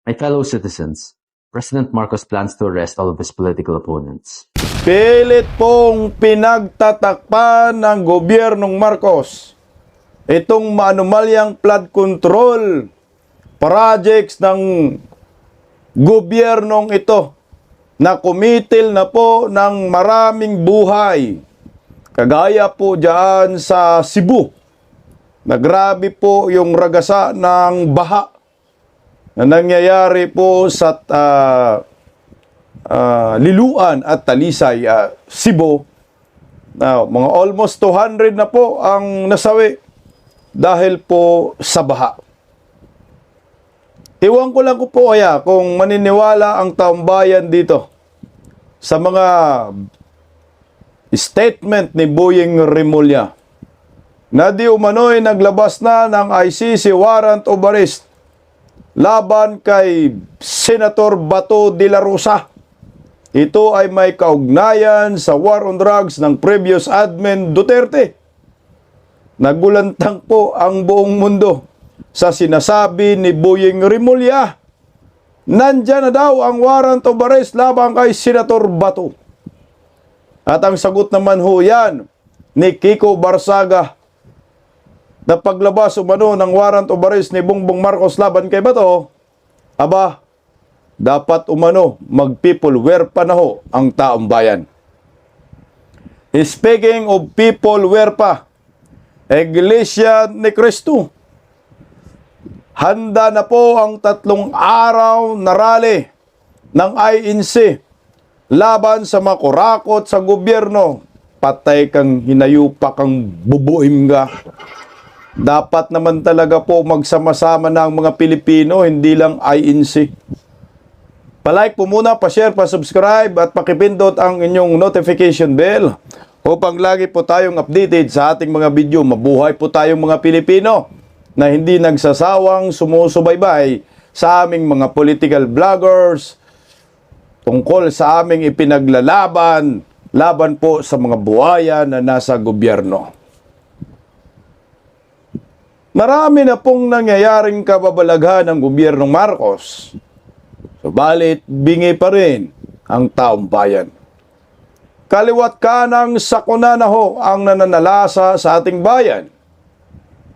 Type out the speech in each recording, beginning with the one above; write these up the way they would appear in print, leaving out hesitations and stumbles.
My fellow citizens, President Marcos plans to arrest all of his political opponents. Pilit pong pinagtatakpan ng gobyernong Marcos itong maanumalyang flood control projects ng gobyernong ito na kumitil na po ng maraming buhay. Kagaya po dyan sa Cebu, na grabe po yung ragasa ng baha na nangyayari po sa Liloan at Talisay, Cebu. Now, mga almost 200 na po ang nasawi dahil po sa baha. Iwan ko lang po kaya kung maniniwala ang taong bayan dito sa mga statement ni Boyeng Rimulya na di umano'y naglabas na ng ICC warrant of arrest laban kay Senator Bato de la Rosa. Ito ay may kaugnayan sa war on drugs ng previous admin Duterte. Nagulantang po ang buong mundo sa sinasabi ni Boyeng Rimulya. Nandyan na daw ang warrant of arrest laban kay Senator Bato. At ang sagot naman ho yan ni Kiko Barsaga na paglabas umano ng warrant of arrest ni Bongbong Marcos laban kay Bato, aba, dapat umano mag-people werpa na ho ang taong bayan. Speaking of people werpa, Iglesia ni Cristo, handa na po ang 3 araw na rally ng INC laban sa makurakot sa gobyerno. Patay kang hinayupa kang bubuim ka. Dapat naman talaga po magsama-sama na ang mga Pilipino, hindi lang INC. Palike po muna, pa-share, pa-subscribe at pakipindot ang inyong notification bell upang lagi po tayong updated sa ating mga video. Mabuhay po tayong mga Pilipino na hindi nagsasawang sumusubaybay sa aming mga political vloggers tungkol sa aming ipinaglalaban laban po sa mga buhaya na nasa gobyerno. Marami na pong nangyayaring kababalaghan ng gobyernong Marcos. Subalit, bingi pa rin ang taong bayan. Kaliwat kanang sakuna na ho ang nananalasa sa ating bayan.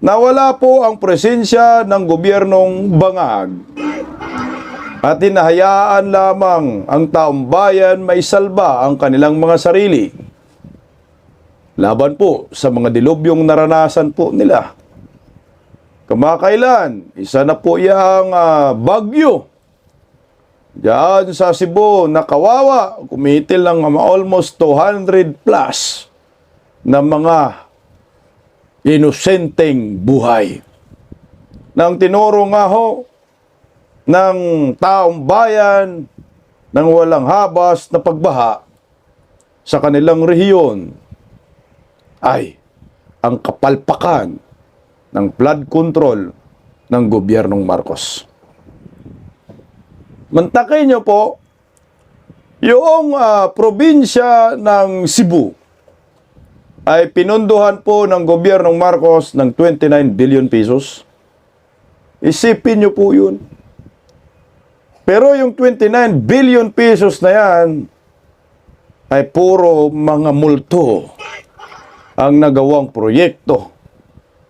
Nawala po ang presensya ng gobyernong bangag. At hinahayaan lamang ang taong bayan may salba ang kanilang mga sarili. Laban po sa mga dilubyong naranasan po nila. Kamakailan, isa na po yung bagyo. Diyan sa Cebu, nakawawa, kumitil ng almost 200 plus na mga inosenteng buhay. Nang tinuro nga ho ng taong bayan ng walang habas na pagbaha sa kanilang rehiyon ay ang kapalpakan ng flood control ng gobyernong Marcos. Mantakin nyo po, yung probinsya ng Cebu ay pinunduhan po ng gobyernong Marcos ng 29 billion pesos. Isipin nyo po yun. Pero yung 29 billion pesos na yan ay puro mga multo ang nagawang proyekto.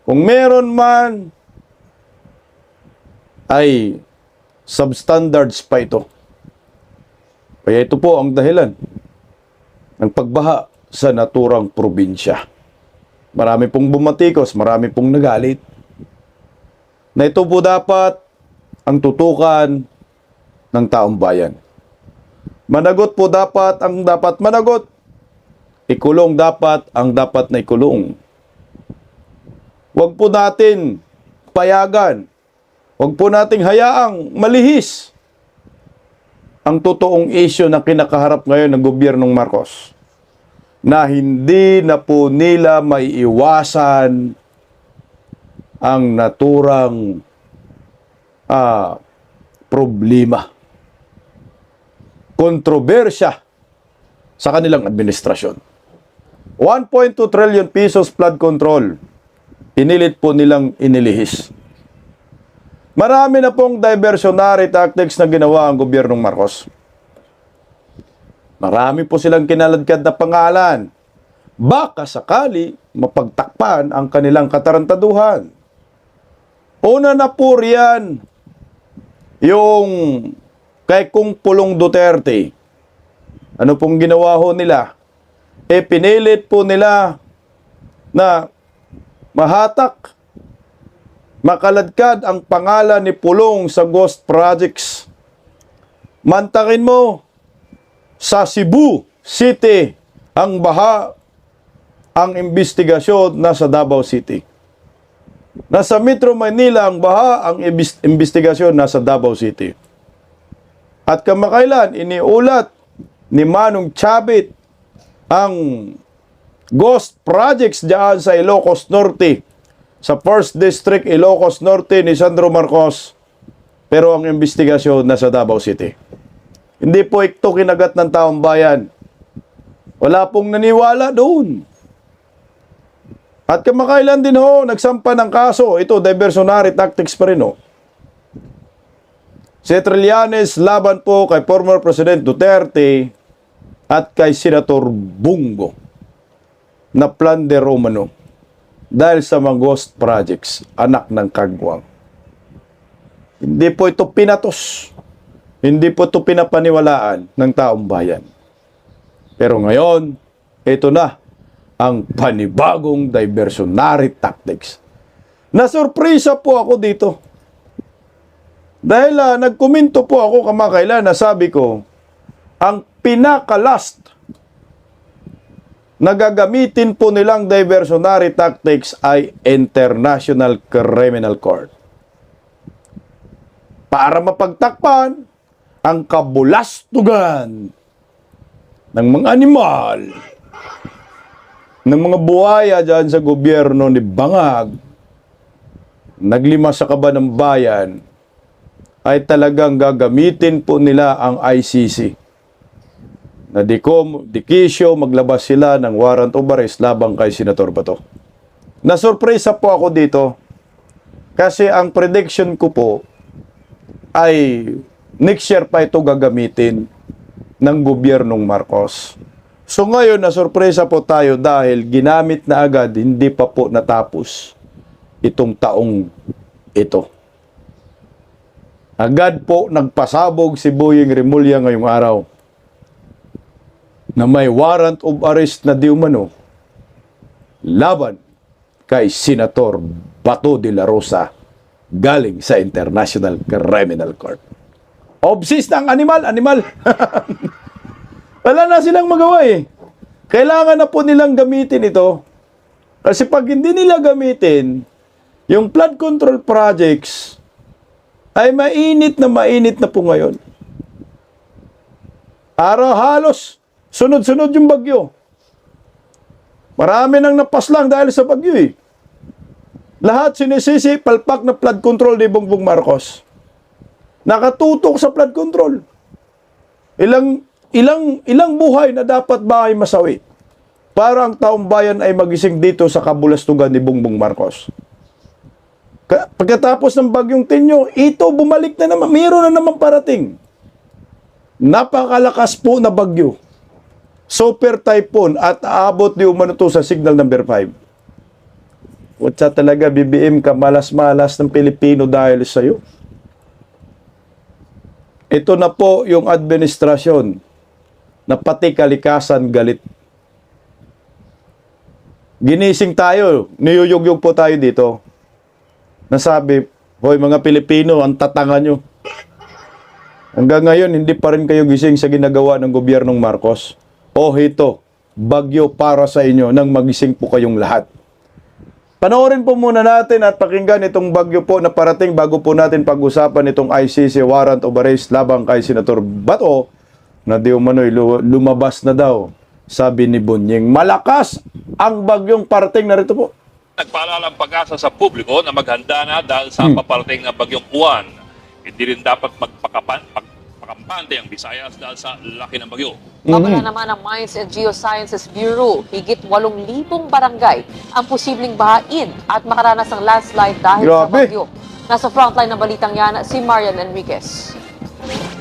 Kung meron man, ay substandards pa ito. Kaya ito po ang dahilan ng pagbaha sa naturang probinsya. Marami pong bumatikos, marami pong nagalit. Na ito po dapat ang tutukan ng taong bayan. Managot po dapat ang dapat managot. Ikulong dapat ang dapat na ikulong. Huwag po natin payagan. Huwag po nating hayaang malihis ang totoong issue na kinakaharap ngayon ng gobyernong Marcos, na hindi na po nila may iwasan ang naturang problema, kontrobersya sa kanilang administrasyon. 1.2 trillion pesos flood control. Pinilit po nilang inilihis. Marami na pong diversionary tactics na ginawa ang gobyernong Marcos. Marami po silang kinaladkad na pangalan. Baka sakali mapagtakpan ang kanilang katarantaduhan. Una na po riyan yung kay Kung Pulong Duterte. Ano pong ginawa ho nila? Pinilit po nila na mahatak, makaladkad ang pangalan ni Pulong sa ghost projects. Mantakin mo, sa Cebu City, ang baha, ang investigasyon nasa Davao City. Nasa Metro Manila, ang baha, ang investigasyon nasa Davao City. At kamakailan, iniulat ni Manong Chabit ang ghost projects diyan sa Ilocos Norte, sa 1st District Ilocos Norte ni Sandro Marcos, pero ang investigasyon nasa Davao City. Hindi po ito kinagat ng taong bayan. Wala pong naniwala doon. At kamakailan din ho, nagsampa ng kaso, ito diversionary tactics pa rin ho. Si Trillanes laban po kay former President Duterte at kay Senator Bungo na plunder umano dahil sa mga ghost projects, anak ng kagwang. Hindi po ito pinatos. Hindi po ito pinapaniwalaan ng taong bayan. Pero ngayon, ito na ang panibagong diversionary tactics. Nasurpresa po ako dito. Dahil nagkomento po ako kamakailan na sabi ko, ang pinaka-last na gagamitin po nilang diversionary tactics ay International Criminal Court. Para mapagtakpan ang kabulastugan ng mga animal, ng mga buhaya dyan sa gobyerno ni Bangag, naglima sa kaba ng bayan, ay talagang gagamitin po nila ang ICC. Na dikisyo, maglabas sila ng warrant of arrest labang kay Senator Bato. Nasurpresa po ako dito kasi ang prediction ko po ay next year pa ito gagamitin ng gobyernong Marcos. So ngayon, nasurpresa po tayo dahil ginamit na agad, hindi pa po natapos itong taong ito. Agad po nagpasabog si Boyeng Remulla ngayong araw na may warrant of arrest na di umano laban kay Senator Bato de la Rosa galing sa International Criminal Court. Obsis ng animal. Wala na silang magawa eh. Kailangan na po nilang gamitin ito. Kasi pag hindi nila gamitin, yung flood control projects ay mainit na po ngayon. Araw halos, sunod-sunod yung bagyo. Marami nang napaslang dahil sa bagyo eh. Lahat sinisisi, palpak na flood control ni Bongbong Marcos. Nakatutok sa flood control. Ilang buhay na dapat ba ay masawi para ang taong bayan ay magising dito sa kabulastugan ni Bongbong Marcos. Pagkatapos ng bagyong Tinyo, ito bumalik na naman, mayroon na naman parating. Napakalakas po na bagyo. Super typhoon at aabot di umano to sa signal number 5. What's talaga, BBM, kamalas-malas ng Pilipino dahil sa'yo? Ito na po yung administrasyon na pati kalikasan galit. Ginising tayo, niyuyugyug po tayo dito. Nasabi, hoy mga Pilipino, ang tatanga nyo. Hanggang ngayon, hindi pa rin kayo gising sa ginagawa ng gobyernong Marcos. O ito, bagyo para sa inyo nang magising po kayong lahat. Panoorin po muna natin at pakinggan itong bagyo po na parating bago po natin pag-usapan itong ICC warrant of arrest labang kay Senator Bato na di umano'y lumabas na daw, sabi ni Bunyeng. Malakas ang bagyong parating, narito po. Nagpaalala ang Pag-asa sa publiko na maghanda na dahil sa paparating na bagyong Juan. Hindi rin dapat magpakampante ang Visayas dahil sa laki ng bagyo. Babala naman ang Mines and Geosciences Bureau, higit 8,000 barangay ang posibleng bahain at makaranas ng landslide dahil sa Grabe. bagyo. Nasa frontline ng balitang yan, si Marian Enriquez.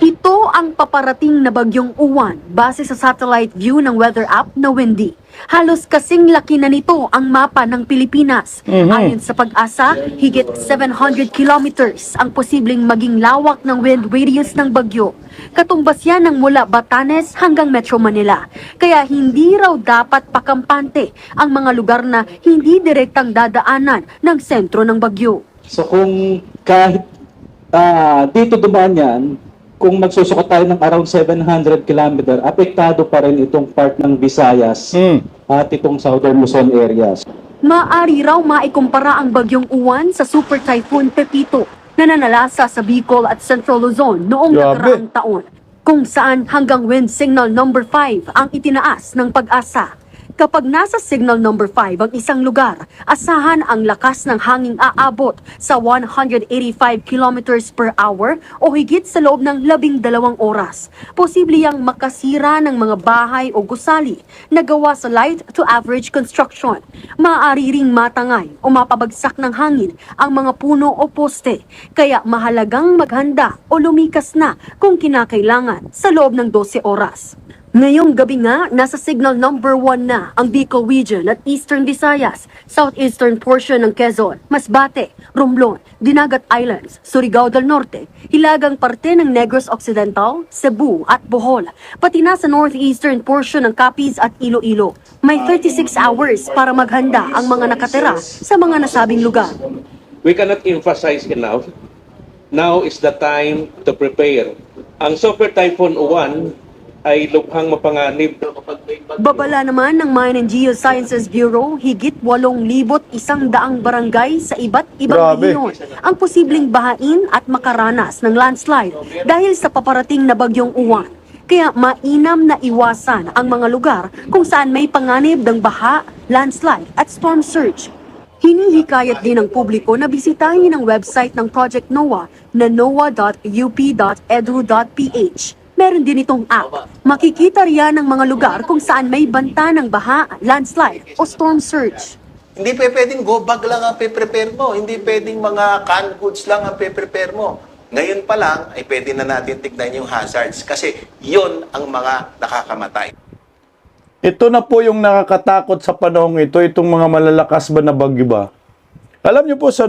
Ito ang paparating na bagyong Uwan base sa satellite view ng weather app na Windy. Halos kasing laki na nito ang mapa ng Pilipinas. Ayon sa Pag-asa, higit 700 kilometers ang posibleng maging lawak ng wind radius ng bagyo. Katumbas yan ng mula Batanes hanggang Metro Manila. Kaya hindi raw dapat pakampante ang mga lugar na hindi direktang dadaanan ng sentro ng bagyo. So kung kahit dito dumaan yan, kung magsusukat tayo ng around 700 kilometer, apektado pa rin itong part ng Visayas at itong Southern Luzon areas. Maaari raw maikumpara ang bagyong Uwan sa Super Typhoon Pepito na nanalasa sa Bicol at Central Luzon noong nakaraang taon, kung saan hanggang wind signal number 5 ang itinaas ng Pag-asa. Kapag nasa signal number 5 ang isang lugar, asahan ang lakas ng hanging aabot sa 185 kilometers per hour o higit sa loob ng 12 oras. Posible yang makasira ng mga bahay o gusali na gawa sa light to average construction. Maaari ring matangay o mapabagsak ng hangin ang mga puno o poste. Kaya mahalagang maghanda o lumikas na kung kinakailangan sa loob ng 12 oras. Ngayong gabi nga, nasa signal number 1 na ang Bicol Region at Eastern Visayas, southeastern portion ng Quezon, Masbate, Romblon, Dinagat Islands, Surigao del Norte, hilagang parte ng Negros Occidental, Cebu at Bohol, pati na sa northeastern portion ng Capiz at Iloilo. May 36 hours para maghanda ang mga nakatira sa mga nasabing lugar. We cannot emphasize enough, now is the time to prepare. Ang Super Typhoon Uwan ay lubhang mapanganib. Babala naman ng Mine and Geosciences Bureau, higit 8,100 barangay sa iba't ibang rehiyon ang posibleng bahain at makaranas ng landslide dahil sa paparating na bagyong Uwan. Kaya mainam na iwasan ang mga lugar kung saan may panganib ng baha, landslide at storm surge. Hinihikayat din ng publiko na bisitahin ang website ng Project NOAA na noaa.up.edu.ph. Meron din itong app. Makikita riyan ang mga lugar kung saan may banta ng baha, landslide o storm surge. Hindi pwedeng go bag lang ang pe-prepare mo. Hindi pwedeng mga canned goods lang ang pe-prepare mo. Ngayon pa lang, ay pwede na natin tignan yung hazards kasi yon ang mga nakakamatay. Ito na po yung nakakatakot sa panahon ito, itong mga malalakas ba na bagyo ba? Alam niyo po sa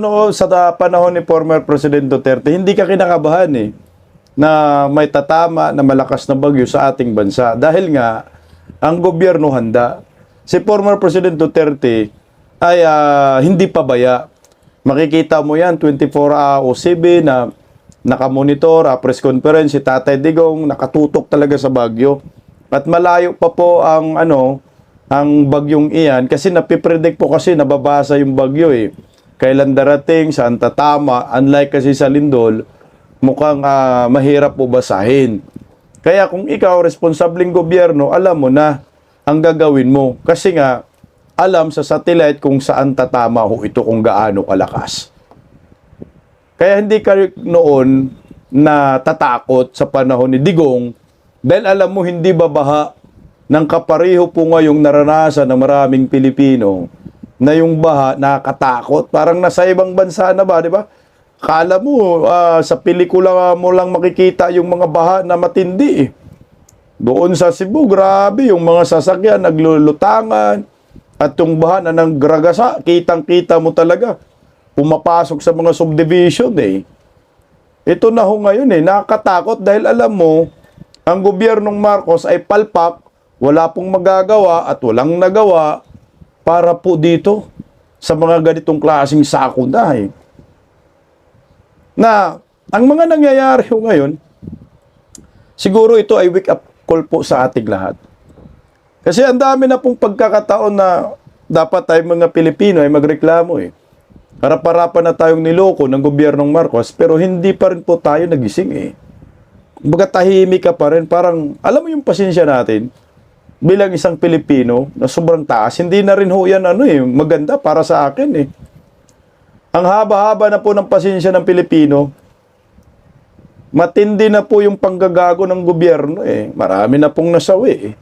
panahon ni former President Duterte, hindi ka kinakabahan na may tatama na malakas na bagyo sa ating bansa. Dahil nga, ang gobyerno handa. Si former President Duterte ay hindi pabaya. Makikita mo yan, 24/7 na nakamonitor, press conference, si Tatay Digong, nakatutok talaga sa bagyo. At malayo pa po ang bagyong iyan kasi napipredict po kasi nababasa yung bagyo Kailan darating, saan tatama, unlike kasi sa lindol, mukhang mahirap po basahin. Kaya kung ikaw, responsableng gobyerno, alam mo na ang gagawin mo. Kasi nga, alam sa satellite kung saan tatama ho ito, kung gaano kalakas. Kaya hindi ka noon na tatakot sa panahon ni Digong dahil alam mo hindi babaha ng kapareho po ngayong naranasan ng maraming Pilipino na yung baha nakakatakot. Parang nasa ibang bansa na ba, di ba? Kala mo, sa pelikula mo lang makikita yung mga baha na matindi Doon sa Cebu, grabe, yung mga sasakyan naglulutangan at yung baha na nanggragasa, kitang-kita mo talaga. Pumapasok sa mga subdivision Ito na ho ngayon nakakatakot dahil alam mo, ang gobyernong Marcos ay palpak, wala pong magagawa at walang nagawa para po dito sa mga ganitong klaseng sakuna Na ang mga nangyayari ho ngayon, siguro ito ay wake up call po sa ating lahat. Kasi ang dami na pong pagkakataon na dapat tayong mga Pilipino ay magreklamo Harap-harapan na tayong niloko ng gobyernong Marcos pero hindi pa rin po tayo nagising Kumbaga tahimik ka pa rin. Parang, alam mo yung pasensya natin bilang isang Pilipino na sobrang taas. Hindi na rin ho yan maganda para sa akin Ang haba-haba na po ng pasensya ng Pilipino. Matindi na po yung panggagago ng gobyerno Marami na pong nasawi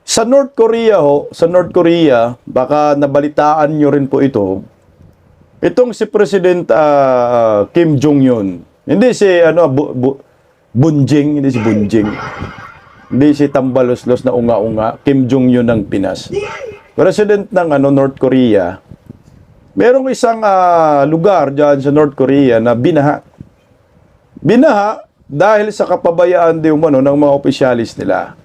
Sa North Korea baka nabalitaan nyo rin po ito. Itong si President Kim Jong-un, hindi si Bunjing, hindi si Bunjing. Hindi si tambalos-los na unga-unga, Kim Jong-un ng Pinas. President ng North Korea. Merong isang lugar diyan sa North Korea na binaha. Binaha dahil sa kapabayaan di umano ng mga opisyalis nila.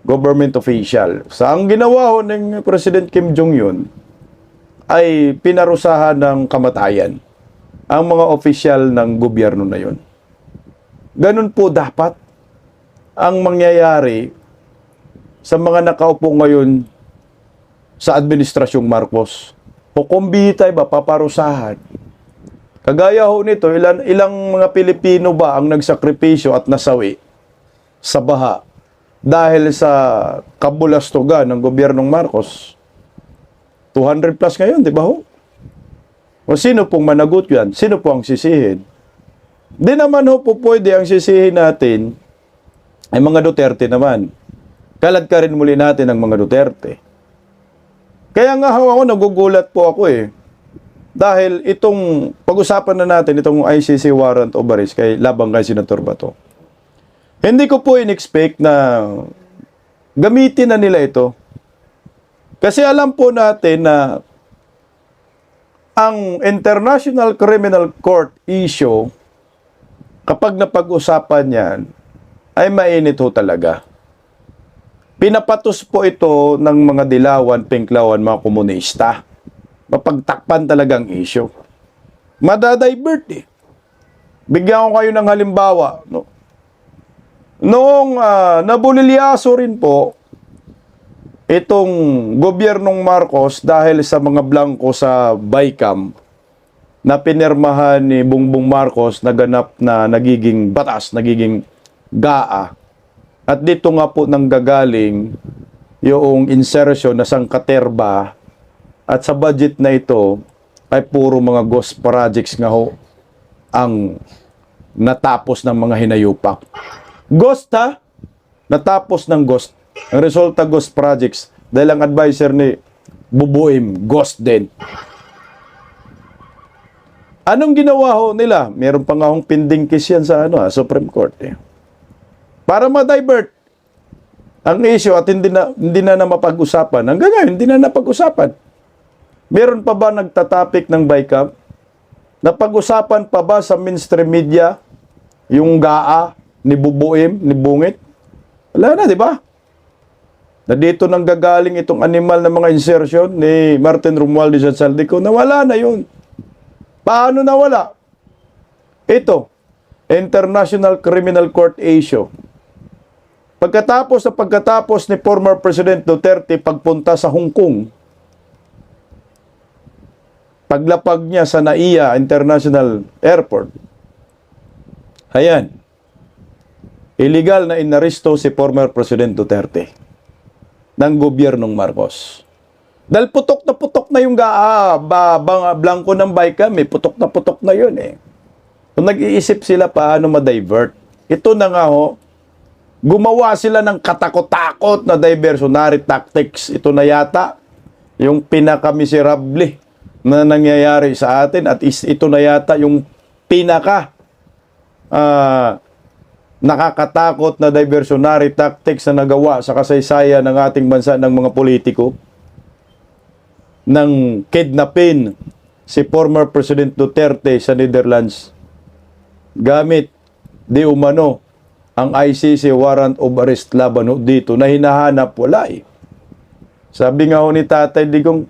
Government official. Sa ang ginawa ho ng President Kim Jong-un ay pinarusahan ng kamatayan ang mga opisyal ng gobyerno na yon. Ganun po dapat ang mangyayari sa mga nakaupo ngayon sa Administrasyong Marcos. Kukumbitay ba, paparusahan. Kagaya ho nito, ilang mga Pilipino ba ang nagsakripisyo at nasawi sa baha dahil sa kabulastugan ng gobyernong Marcos? 200 plus ngayon, di ba ho? O sino pong managot yan? Sino po ang sisihin? Di naman ho po pwede ang sisihin natin ay mga Duterte naman. Kalad ka rin muli natin ang mga Duterte. Kaya nga ho ako, nagugulat po ako dahil itong pag-usapan na natin, itong ICC warrant of arrest labang kay Senator Bato. Hindi ko po in-expect na gamitin na nila ito. Kasi alam po natin na ang International Criminal Court issue, kapag napag-usapan yan, ay mainit ho talaga. Pinapatos po ito ng mga dilawan, pinklawan, mga komunista. Mapagtakpan talagang issue. Madadivert Bigyan ko kayo ng halimbawa. No? Noong nabulilyaso rin po itong gobyernong Marcos dahil sa mga blanco sa BICAM na pinirmahan ni Bongbong Marcos na ganap na nagiging batas, nagiging GAA. At dito nga po nanggagaling yung insertion na sangkaterba at sa budget na ito ay puro mga ghost projects nga ho ang natapos ng mga hinayupak. Ghost ha? Natapos ng ghost. Ang resulta ghost projects dahil ang advisor ni Bubuim, ghost din. Anong ginawa ho nila? Meron pa nga hong pending case yan sa Supreme Court para ma-divert ang issue at hindi na mapag-usapan. Hanggang ngayon, hindi na napag-usapan. Meron pa ba nagtatapik ng BICAM? Napag-usapan pa ba sa mainstream media yung GAA ni Bubuim, ni Bungit? Wala na, di ba? Na dito nang gagaling itong animal na mga insertion ni Martin Romualdez at Saldico, nawala na yun. Paano nawala? Ito, International Criminal Court issue. Pagkatapos ni former President Duterte pagpunta sa Hong Kong, paglapag niya sa NAIA International Airport, ayan, illegal na inaresto si former President Duterte ng gobyernong Marcos. Dahil putok na yung blanco ng BICAM, putok na yun Kung nag-iisip sila paano ma-divert, ito na nga ho, gumawa sila ng katakot-takot na diversionary tactics. Ito na yata yung pinaka-miserable na nangyayari sa atin at ito na yata yung pinaka nakakatakot na diversionary tactics na nagawa sa kasaysayan ng ating bansa ng mga politiko ng kidnapin si former President Duterte sa Netherlands gamit di umano ang ICC warrant of arrest laban dito na hinahanap wala Sabi nga ho ni Tatay Digong,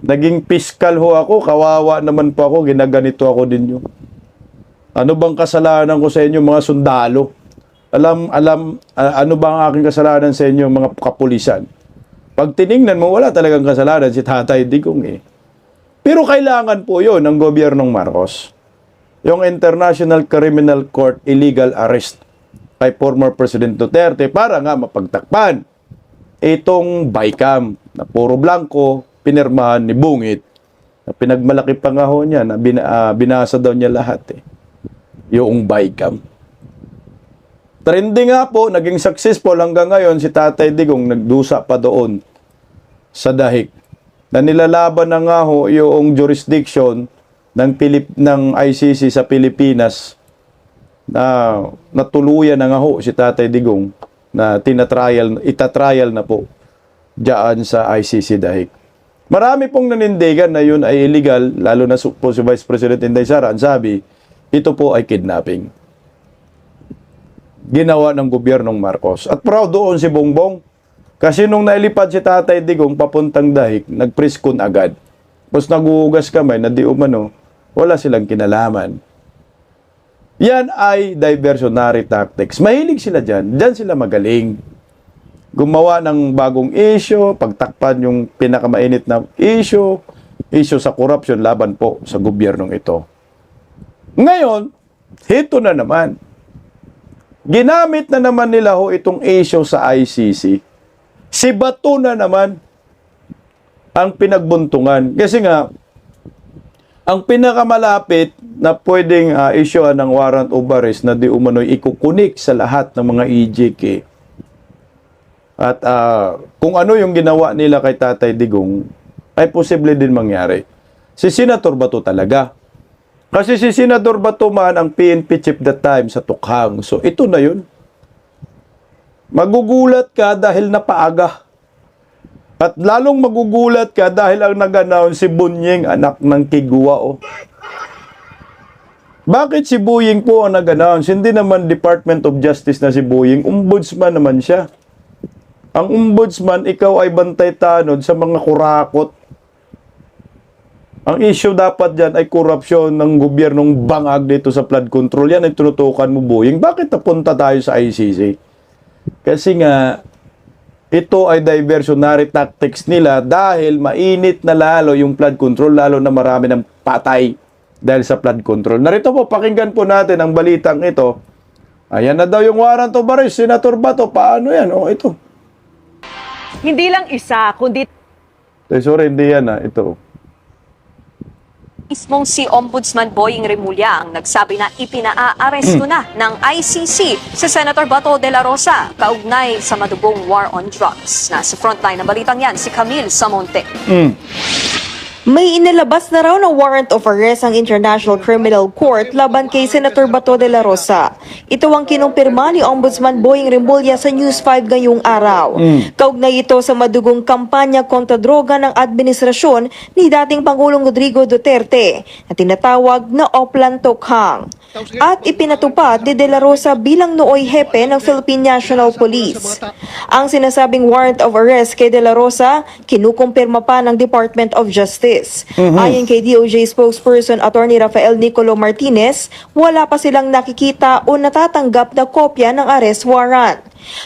naging piskal ho ako, kawawa naman po ako, ginaganito ako din yun. Ano bang kasalanan ko sa inyo mga sundalo? Ano ba ang aking kasalanan sa inyo mga kapulisan? Pag tiningnan mo, wala talagang kasalanan si Tatay Digong Pero kailangan po yun ng gobyernong Marcos. Yung International Criminal Court illegal arrest kay former President Duterte para nga mapagtakpan itong BICAM na puro blanco, pinirmahan ni Bungit. Na pinagmalaki pa nga ho niya na binasa daw niya lahat yung BICAM. Trending nga po, naging successful hanggang ngayon si Tatay Digong nagdusa pa doon sa dahig na nilalaban na nga ho yung jurisdiction ng ICC sa Pilipinas na natuluyan na nga ho si Tatay Digong na itatrial na po diyan sa ICC dahil marami pong nanindigan na yun ay illegal, lalo na po si Vice President Inday Sara. Ang sabi, ito po ay kidnapping. Ginawa ng gobyernong Marcos. At proud doon si Bongbong. Kasi nung nailipad si Tatay Digong papuntang dahig, nagpriskon agad. Tapos naguhugas kamay na di umano, wala silang kinalaman. Yan ay diversionary tactics. Mahilig sila dyan. Dyan sila magaling. Gumawa ng bagong issue, pagtakpan yung pinakamainit na issue sa corruption laban po sa gobyernong ito. Ngayon, hito na naman. Ginamit na naman nila ho itong issue sa ICC. Si Bato na naman ang pinagbuntungan. Kasi nga, ang pinakamalapit na pwedeng issuean ng warrant of arrest na di umano'y ikukunik sa lahat ng mga EJK. At kung ano yung ginawa nila kay Tatay Digong, ay posible din mangyari. Si Senator Bato talaga. Kasi si Senator Bato man ang PNP chief that time sa Tukhang. So ito na yun. Magugulat ka dahil napaaga. At lalong magugulat ka dahil ang nag-announce si Bunyeng, anak ng Kigwa. Oh. Bakit si Buying po ang nag-announce? Hindi naman Department of Justice na si Buying. Ombudsman naman siya. Ang ombudsman, ikaw ay bantay tanod sa mga kurakot. Ang issue dapat dyan ay korupsyon ng gobyernong bangag dito sa flood control. Yan ay tinutukan mo, Buying. Bakit napunta tayo sa ICC? Kasi nga, ito ay diversionary tactics nila dahil mainit na lalo yung flood control, lalo na marami ng patay dahil sa flood control. Narito po, pakinggan po natin ang balitang ito. Ayan na daw yung warrant of arrest, Senator Bato. Paano yan? Oh, ito. Hindi lang isa, kundi Sorry, hindi yan ito. Mismong si Ombudsman Boying Remulla ang nagsabi na ipinaa-aresto na ng ICC si Senator Bato de la Rosa kaugnay sa madugong war on drugs. Nasa frontline ng balitang yan si Camille Samonte. may inilabas na raw ng warrant of arrest ang International Criminal Court laban kay Senator Bato de la Rosa. Ito ang kinumpirma ni Ombudsman Boying Remulla sa News 5 ngayong araw. Kaugnay ito sa madugong kampanya kontra droga ng administrasyon ni dating Pangulong Rodrigo Duterte na tinatawag na Oplan Tokhang. At ipinatupad ni De La Rosa bilang nooy hepe ng Philippine National Police. Ang sinasabing warrant of arrest kay De La Rosa, kinukumpirma pa ng Department of Justice. Ayon kay DOJ spokesperson Attorney Rafael Nicolo Martinez, wala pa silang nakikita o natatanggap na kopya ng arrest warrant.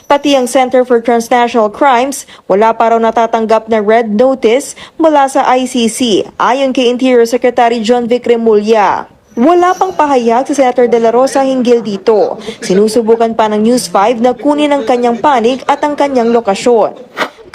Pati ang Center for Transnational Crimes, wala pa raw natatanggap na red notice mula sa ICC, ayon kay Interior Secretary John Vic Remulla. Wala pang pahayag si Senator De La Rosa hinggil dito. Sinusubukan pa ng News 5 na kunin ang kanyang panig at ang kanyang lokasyon.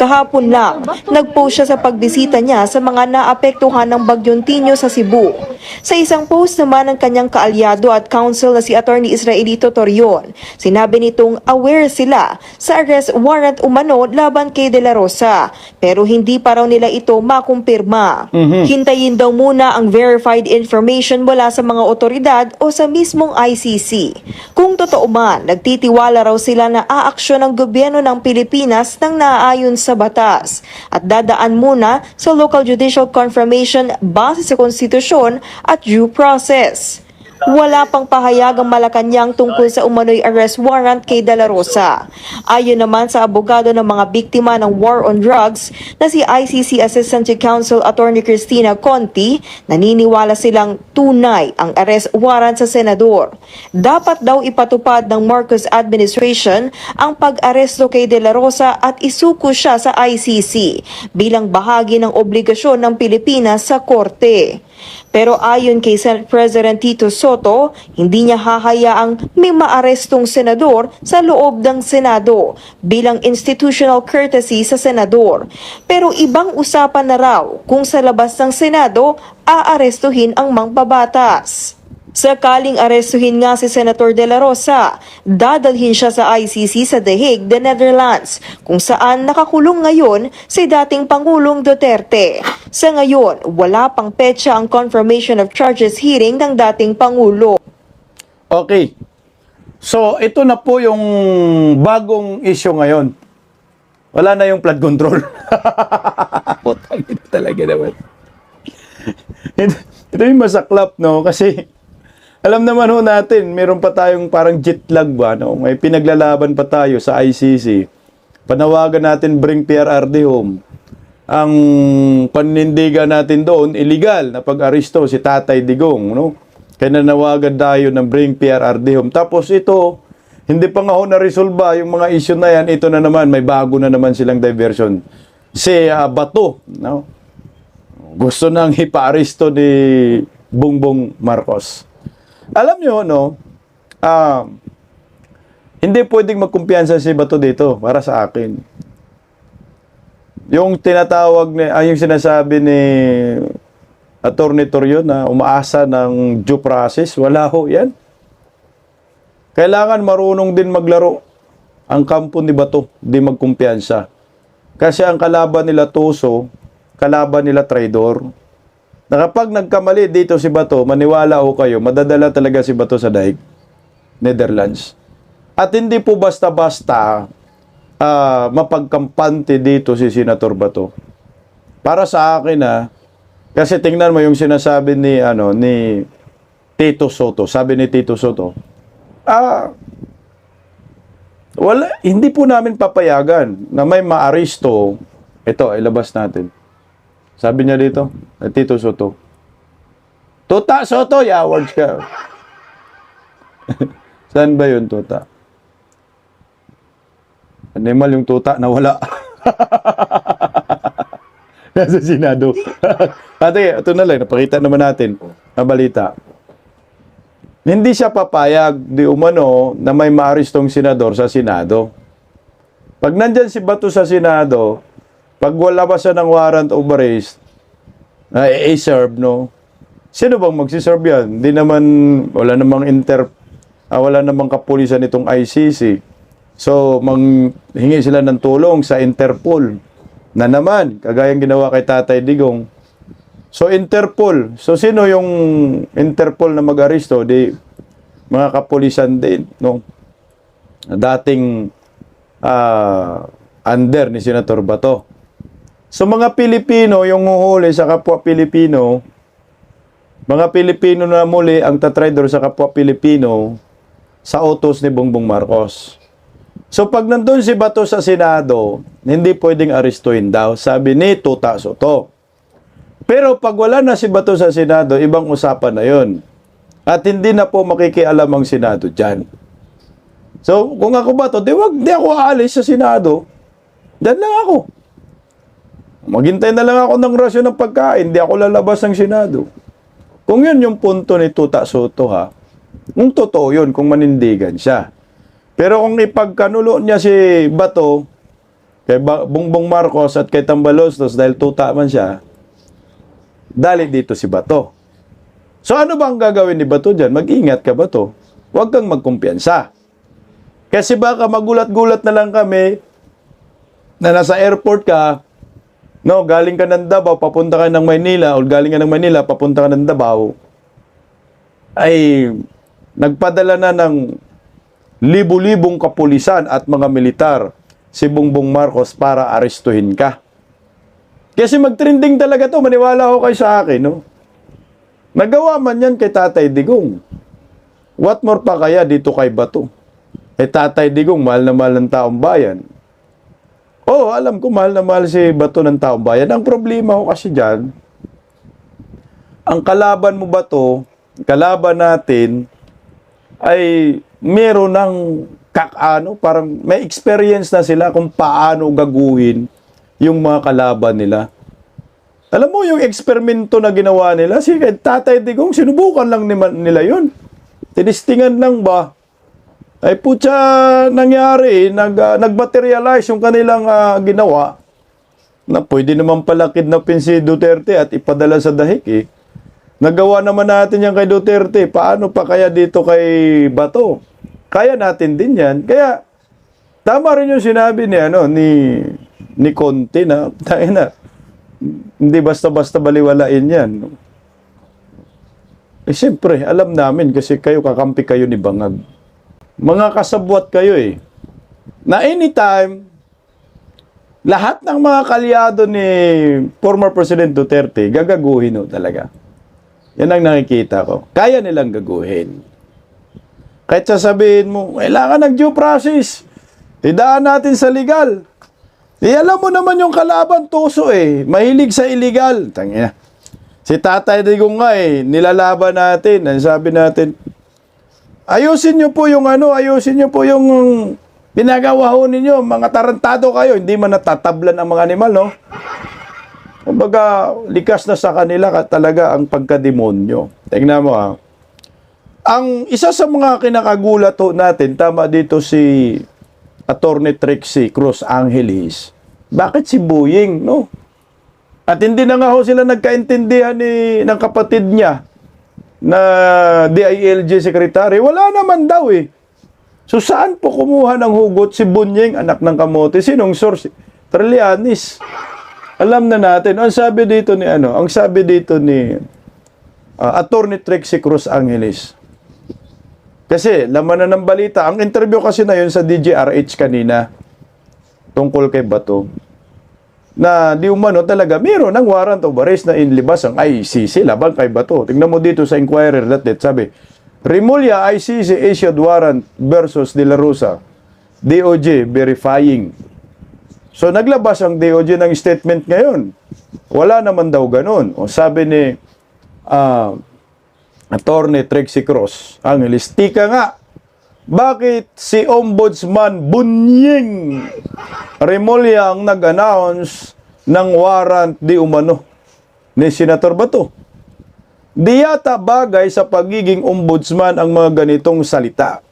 Kahapon lang, nag-post siya sa pagbisita niya sa mga naapektuhan ng Bagyong Tinyo sa Cebu. Sa isang post naman ng kanyang kaalyado at counsel na si Attorney Israelito Torion, sinabi nitong aware sila sa arrest warrant umano laban kay De La Rosa, pero hindi pa raw nila ito makumpirma. Hintayin daw muna ang verified information mula sa mga otoridad o sa mismong ICC. Kung totoo man, nagtitiwala raw sila na aaksyon ng gobyerno ng Pilipinas nang naaayon sa batas at dadaan muna sa local judicial confirmation base sa konstitusyon at due process. Wala pang pahayag ang Malacanang tungkol sa umano'y arrest warrant kay De La Rosa. Ayon naman sa abogado ng mga biktima ng war on drugs na si ICC Assistant to Counsel Attorney Cristina Conti, naniniwala silang tunay ang arrest warrant sa senador. Dapat daw ipatupad ng Marcos administration ang pag-aresto kay De La Rosa at isuko siya sa ICC bilang bahagi ng obligasyon ng Pilipinas sa korte. Pero ayon kay Senate President Tito Soto, hindi niya hahayaang may maarestong senador sa loob ng Senado bilang institutional courtesy sa senador. Pero ibang usapan na raw kung sa labas ng Senado aarestuhin ang mangbabatas. Sakaling arestuhin nga si Senator De La Rosa, dadalhin siya sa ICC sa The Hague, the Netherlands, kung saan nakakulong ngayon si dating Pangulong Duterte. Sa ngayon, wala pang petsa ang confirmation of charges hearing ng dating Pangulo. Okay. So, ito na po yung bagong issue ngayon. Wala na yung flood control. Putang ina talaga naman. Ito yung masaklap, no? Kasi, alam naman ho natin, meron pa tayong parang jet lag ba, no? May pinaglalaban pa tayo sa ICC. Panawagan natin bring PRRD home. Ang panindigan natin doon, illegal na pag-aristo si Tatay Digong, no? Kaya nanawagan tayo ng bring PRRD home. Tapos ito, hindi pa nga ho na-resolve yung mga issue na yan. Ito na naman, may bago na naman silang diversion. Si Bato, no? Gusto nang ipa-aristo ni Bongbong Marcos. Alam nyo, no, hindi pwedeng magkumpiyansa si Bato dito para sa akin. Yung tinatawag, yung sinasabi ni Attorney Torrio na umaasa ng due process, wala ho yan. Kailangan marunong din maglaro ang kampo ni Bato, di magkumpiyansa. Kasi ang kalaban nila Tuso, kalaban nila Traidor. Na kapag nagkamali dito si Bato, maniwala ho kayo, madadala talaga si Bato sa daig, Netherlands. At hindi po basta-basta mapagkampante dito si Senator Bato. Para sa akin kasi tingnan mo yung sinasabi ni Tito Soto. Sabi ni Tito Soto, hindi po namin papayagan na may maaristo. Ito, ilabas natin. Sabi niya dito, Tito Soto. Tuta Soto, awards ka. Saan ba yun, Tuta? Animal yung tuta, nawala. Nasa Senado. Ate, ito na lang, napakita naman natin na balita. Hindi siya papayag di umano na may maaristong senador sa Senado. Pag nandyan si Bato sa Senado, pag wala ba siya ng warrant of arrest, i-serve, no? Sino bang magsiserve yan? Hindi naman, wala namang kapulisan itong ICC. So, manghingi sila ng tulong sa Interpol. Na naman, kagayang ginawa kay Tatay Digong. So, Interpol. So, sino yung Interpol na mag-aristo? Di, mga kapulisan din, no? Dating under ni Senator Bato. So mga Pilipino, yung huhuli sa kapwa Pilipino, mga Pilipino na muli ang tatraidor sa kapwa Pilipino sa utos ni Bongbong Marcos. So pag nandun si Bato sa Senado, hindi pwedeng aristuhin daw, sabi ni Tuta Soto. Pero pag wala na si Bato sa Senado, ibang usapan na yun. At hindi na po makikialam ang Senado dyan. So kung ako Bato, di ako aalis sa Senado. Dyan lang ako. Maghintay na lang ako ng rasyon ng pagkain, hindi ako lalabas ng Senado. Kung yun yung punto ni Tuta Soto, kung totoo yun, kung manindigan siya. Pero kung ipagkanulo niya si Bato, kay Bongbong Marcos at kay Tambaloslos, dahil tuta man siya, dali dito si Bato. So ano ba ang gagawin ni Bato dyan? Mag-ingat ka, Bato. Huwag kang magkumpiyansa. Kasi baka magulat-gulat na lang kami na nasa airport ka, no, galing ka ng Davao, papunta ka ng Maynila, o galing ka ng Maynila, papunta ka ng Davao, ay nagpadala na ng libu-libong kapulisan at mga militar si Bongbong Marcos para arestuhin ka. Kasi magtrending talaga to, maniwala ko kayo sa akin, no? Nagawa man yan kay Tatay Digong. What more pa kaya dito kay Bato? Tatay Digong, mahal na mahal ng taong bayan. Oo, alam ko, mahal na mahal si Bato ng taong bayan. Ang problema ko kasi dyan, ang kalaban mo Bato, kalaban natin, ay meron ng parang may experience na sila kung paano gaguhin yung mga kalaban nila. Alam mo, yung eksperimento na ginawa nila, si Tatay Digong, sinubukan lang nila yun. Tinistingan lang ba? Ay putya, nangyari, nag-materialize yung kanilang ginawa na pwede naman pala kidnapin si Duterte at ipadala sa dahig. Nagawa naman natin yan kay Duterte. Paano pa kaya dito kay Bato? Kaya natin din yan. Kaya, tama rin yung sinabi ni Conte na, hindi basta-basta baliwalain yan. Eh, siyempre, alam namin kasi kakampi kayo ni Bangag. Mga kasabwat kayo eh. Na anytime, lahat ng mga kalyado ni former President Duterte, gagaguhin talaga. Yan ang nakikita ko. Kaya nilang gaguhin. Kahit sasabihin mo, kailangan ng due process. Idaan natin sa legal. Alam mo naman yung kalaban, tuso eh. Mahilig sa illegal. Tangina. Si Tatay Digong nga nilalaban natin. Ang sabi natin, ayusin nyo po yung pinagawa ho ninyo. Mga tarantado kayo. Hindi man natatablan ang mga animal, no? Kumbaga, likas na sa kanila talaga ang pagkademonyo. Tingnan mo Ang isa sa mga kinakagulat natin, tama dito si Attorney Trixie Cruz Angeles. Bakit si Boying, no? At hindi na nga sila nagkaintindihan ng kapatid niya na DILG Secretary. Wala naman daw So saan po kumuha ng hugot si Bunyeng, anak ng kamote? Sinong source? Trillanes. Alam na natin. Ang sabi dito ni Attorney Trixie Cruz Angeles. Kasi laman na ng balita, ang interview kasi na yun sa DJRH kanina tungkol kay Bato. Na di umano talaga mayroon ng warrant of arrest na inilabas ang ICC laban kay Bato. Tingnan mo dito sa Inquirer.net, sabi, Remulla ICC issued warrant versus De La Rosa. DOJ verifying. So naglabas ang DOJ ng statement ngayon. Wala naman daw ganun. O sabi ni Attorney Trixie Cruz Angeles, tika nga, bakit si Ombudsman Bunyeng Remulla ang nag-announce ng warrant di umano ni Senator Bato? Di yata bagay sa pagiging ombudsman ang mga ganitong salita.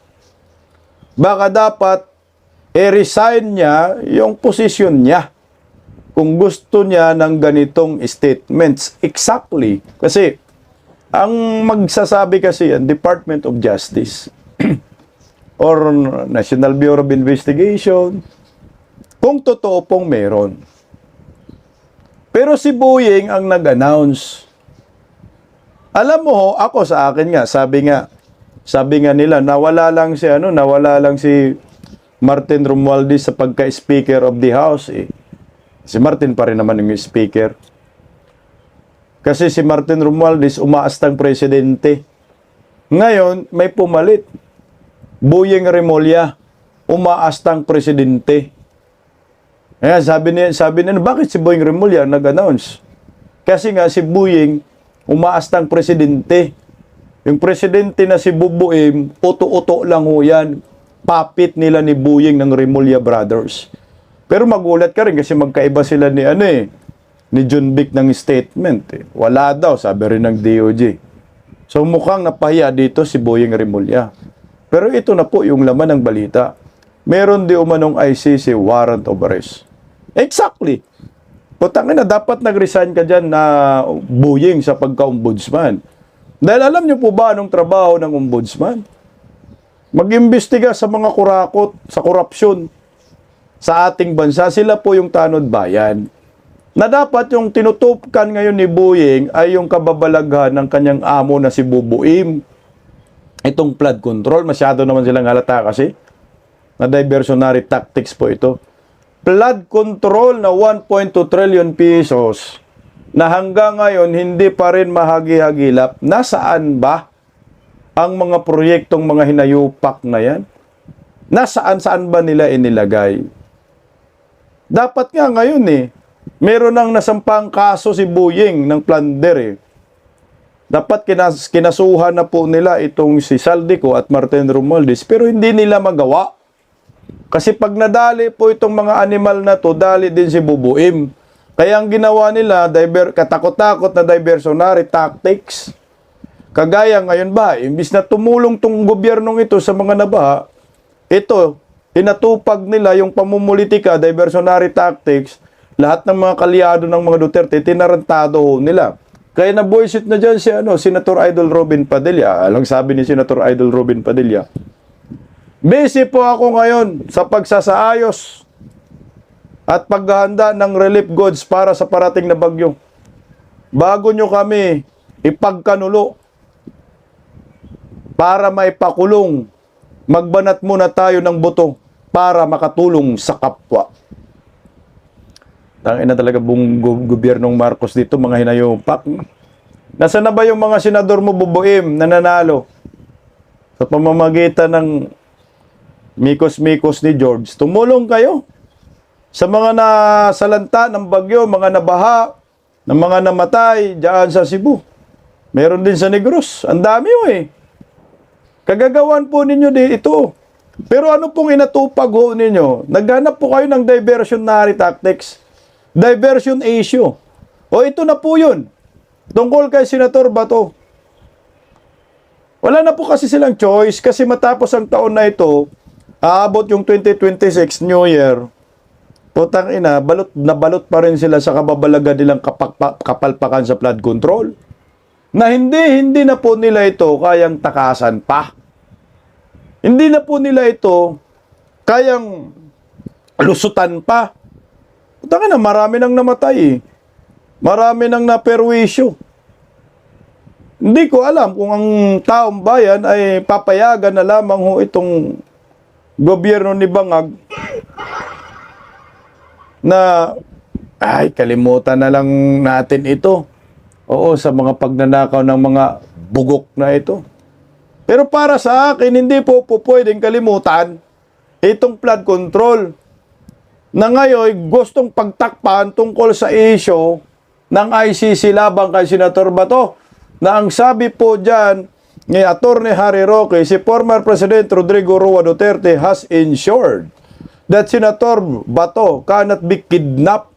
Baka dapat resign niya yung posisyon niya kung gusto niya ng ganitong statements. Exactly. Kasi ang magsasabi kasi ang Department of Justice or National Bureau of Investigation kung totoo pong meron. Pero si Boyeng ang nag-announce. Alam mo, ako sa akin nga, sabi nga nila, nawala lang si Martin Romualdez sa pagka-speaker of the House. Si Martin pa rin naman yung speaker. Kasi si Martin Romualdez umaastang presidente. Ngayon, may pumalit. Boyeng Remulla, umaastang presidente. Kaya sabi niya, bakit si Boyeng Remulla nag-announce? Kasi nga si Boyeng umaastang presidente. Yung presidente na si Bubuim, uto-uto lang yan. Puppet nila ni Boyeng ng Remulla Brothers. Pero magulat ka rin kasi magkaiba sila ni John Vic ng statement. Wala daw, sabi rin ng DOJ. So mukhang napahiya dito si Boyeng Remulla. Pero ito na po yung laman ng balita. Meron di umanong ICC warrant of arrest. Exactly. Putangin na, dapat nag-resign ka dyan na Boyeng sa pagka-ombudsman. Dahil alam niyo po ba anong trabaho ng ombudsman? Mag-imbestiga sa mga kurakot, sa korupsyon sa ating bansa. Sila po yung tanod bayan. Na dapat yung tinutukan ngayon ni Boyeng ay yung kababalaghan ng kanyang amo na si Bubuim. Itong flood control, masyado naman silang halata kasi na diversionary tactics po ito. Flood control na 1.2 trillion pesos na hanggang ngayon hindi pa rin mahagi-hagilap. Nasaan ba ang mga proyektong mga hinayupak na yan? Nasaan ba nila inilagay? Dapat nga ngayon meron nang nasampang kaso si Boyeng ng plunder Dapat kinasuhan na po nila itong si Saldico at Martin Romualdez pero hindi nila magawa. Kasi pag nadali po itong mga animal na to, dali din si Bubuim. Kaya ang ginawa nila, katakot-takot na diversionary tactics. Kagaya ngayon ba, imbis na tumulong tong gobyernong ito sa mga nabaha, ito, tinatupag nila yung pamumulitika, diversionary tactics, lahat ng mga kalyado ng mga Duterte, tinarantado nila. Kaya nabuisit na dyan si Senator Idol Robin Padilla. Alang sabi ni Senator Idol Robin Padilla, busy po ako ngayon sa pagsasaayos at paghahanda ng relief goods para sa parating na bagyo. Bago nyo kami ipagkanulo para maipakulong, magbanat muna tayo ng buto para makatulong sa kapwa. Tangina talaga buong gobyernong Marcos dito, mga hinayupak. Nasaan na ba yung mga senador mo bubuim na nanalo sa pamamagitan ng mikos-mikos ni George? Tumulong kayo sa mga nasalanta ng bagyo, mga nabaha, ng mga namatay diyan sa Cebu. Meron din sa Negros. Ang dami Kagagawan po ninyo ito. Pero ano pong inatupag ho ninyo? Naghanap po kayo ng diversionary tactics. Diversion issue. O ito na po yun. Tungkol kay Senator Bato. Wala na po kasi silang choice kasi matapos ang taon na ito, aabot yung 2026 New Year. Putang ina, balot na balot pa rin sila sa kababalaga nilang kapalpakan sa flood control. Na hindi na po nila ito kayang takasan pa. Hindi na po nila ito kayang lusutan pa. Putang ina, marami nang namatay. Marami nang naperwisyo. Hindi ko alam kung ang taong bayan ay papayagan na lamang ho itong gobyerno ni Bangag na ay kalimutan na lang natin ito. Oo, sa mga pagnanakaw ng mga bugok na ito. Pero para sa akin, hindi po pwedeng kalimutan itong flood control na ngayon gustong pagtakpan tungkol sa issue ng ICC labang kay Senator Bato, na ang sabi po dyan ni Atty. Harry Roque, si former President Rodrigo Roa Duterte has ensured that Senator Bato cannot be kidnapped.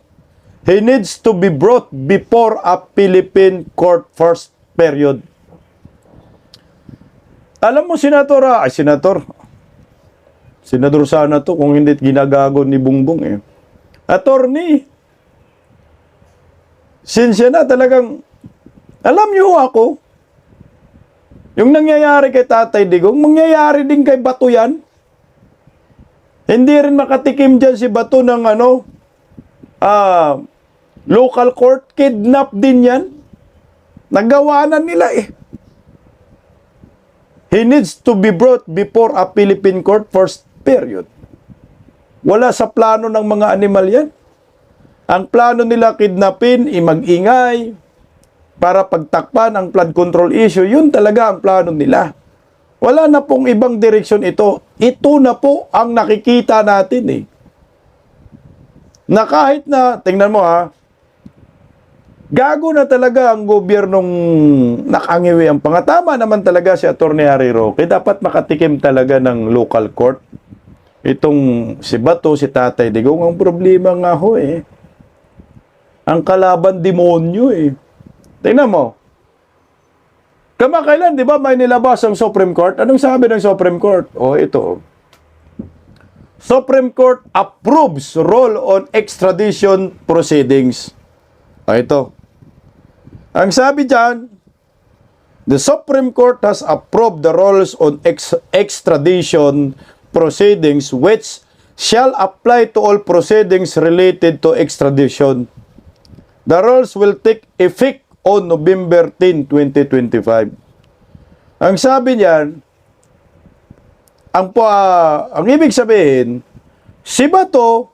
He needs to be brought before a Philippine court first, period. Alam mo, Senator sana to kung hindi ginagago ni Bongbong Attorney, sinsya na talagang, alam niyo ako, yung nangyayari kay Tatay Digong, mangyayari din kay Bato yan. Hindi rin makatikim dyan si Bato ng local court, kidnap din yan. Nagawa na nila He needs to be brought before a Philippine court first, period. Wala sa plano ng mga animal yan. Ang plano nila kidnapin, mag-ingay, para pagtakpan ang flood control issue. Yun talaga ang plano nila. Wala na pong ibang direksyon ito. Ito na po ang nakikita natin Na kahit na, tingnan mo gago na talaga ang gobyernong nakangiwi ang pangatama naman talaga si Atty. Harry Roque. Dapat makatikim talaga ng local court. Itong si Bato, si Tatay Digong, ang problema nga ang kalaban demonyo Tingnan mo. Kamakailan, di ba, may nilabas ang Supreme Court? Anong sabi ng Supreme Court? Ito. Supreme Court approves role on extradition proceedings. Ito. Ang sabi dyan, the Supreme Court has approved the rules on extradition proceedings which shall apply to all proceedings related to extradition. The rules will take effect on November 10, 2025. Ang sabi niyan, ang ibig sabihin, si Bato,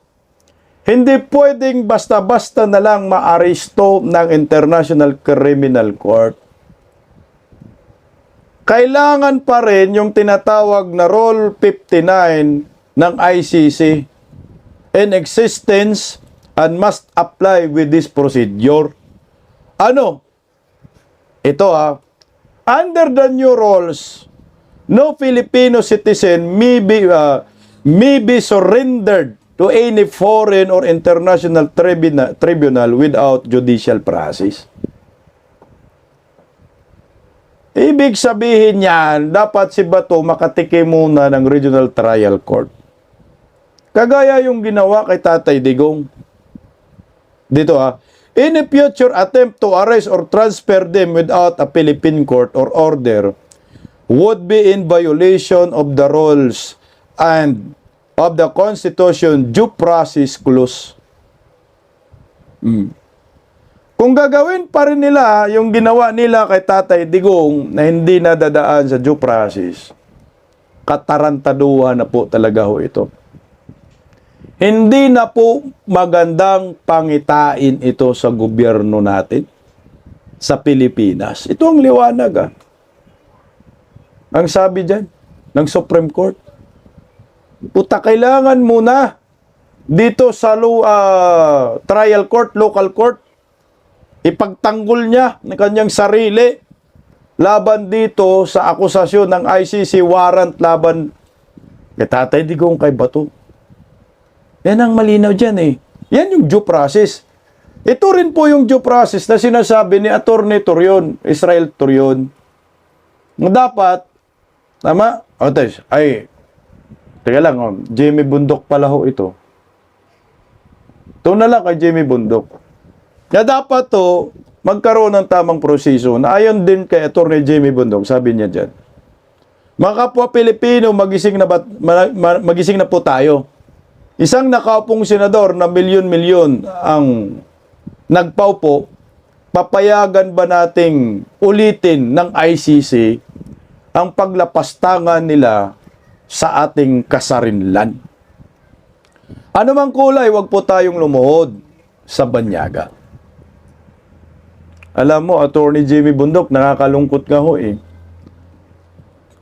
hindi pwedeng basta-basta na lang maaresto ng International Criminal Court. Kailangan pa rin yung tinatawag na Rule 59 ng ICC in existence and must apply with this procedure. Ito under the new rules, no Filipino citizen may be surrendered to any foreign or international tribunal without judicial process. Ibig sabihin niyan, dapat si Bato makatikim muna ng Regional Trial Court. Kagaya yung ginawa kay Tatay Digong. Dito any future attempt to arrest or transfer them without a Philippine court or order would be in violation of the rules and of the Constitution due process clause. Kung gagawin pa rin nila yung ginawa nila kay Tatay Digong na hindi nadadaan sa due process, katarantaduhan na po talaga ho ito. Hindi na po magandang pangitain ito sa gobyerno natin sa Pilipinas. Ito ang liwanag. Ang sabi dyan ng Supreme Court, puta, kailangan muna dito sa trial court, local court, ipagtanggol niya ng kanyang sarili laban dito sa akusasyon ng ICC warrant laban kay Tatay Digong, kay Bato. Yan ang malinaw dyan eh. Yan yung due process. Ito rin po yung due process na sinasabi ni Attorney Torion, Israel Torion, na dapat, tama? Teka lang, Jimmy Bundok pala ho ito. Ito na lang kay Jimmy Bundok. Kaya dapat to, magkaroon ng tamang proseso na ayon din kay Attorney Jimmy Bundok, sabi niya dyan. Mga kapwa Pilipino, magising na po tayo. Isang nakaupong senador na milyon-milyon ang nagpaupo, papayagan ba nating ulitin ng ICC ang paglapastangan nila sa ating kasarinlan? Ano mang kulay, wag po tayong lumuhod sa banyaga. Alam mo, Attorney Jimmy Bundok, nakakalungkot nga ho eh.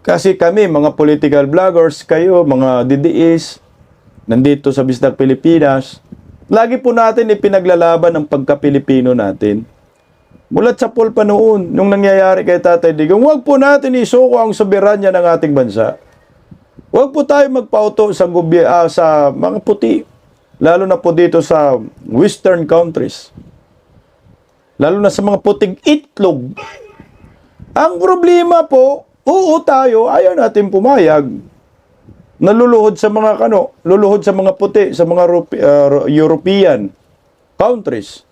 Kasi kami, mga political vloggers, kayo, mga DDS, nandito sa Bisdak Pilipinas, lagi po natin ipinaglalaban ang pagka-Pilipino natin. Mulat sa poll pa noon, nung nangyayari kay Tatay Digong, huwag po natin isuko ang soberanya ng ating bansa. Huwag po tayo magpauto sa mga puti, lalo na po dito sa western countries. Lalo na sa mga puting itlog. Ang problema po, oo tayo, ayaw natin pumayag. Naluluhod sa mga luluhod sa mga puti, sa mga European countries.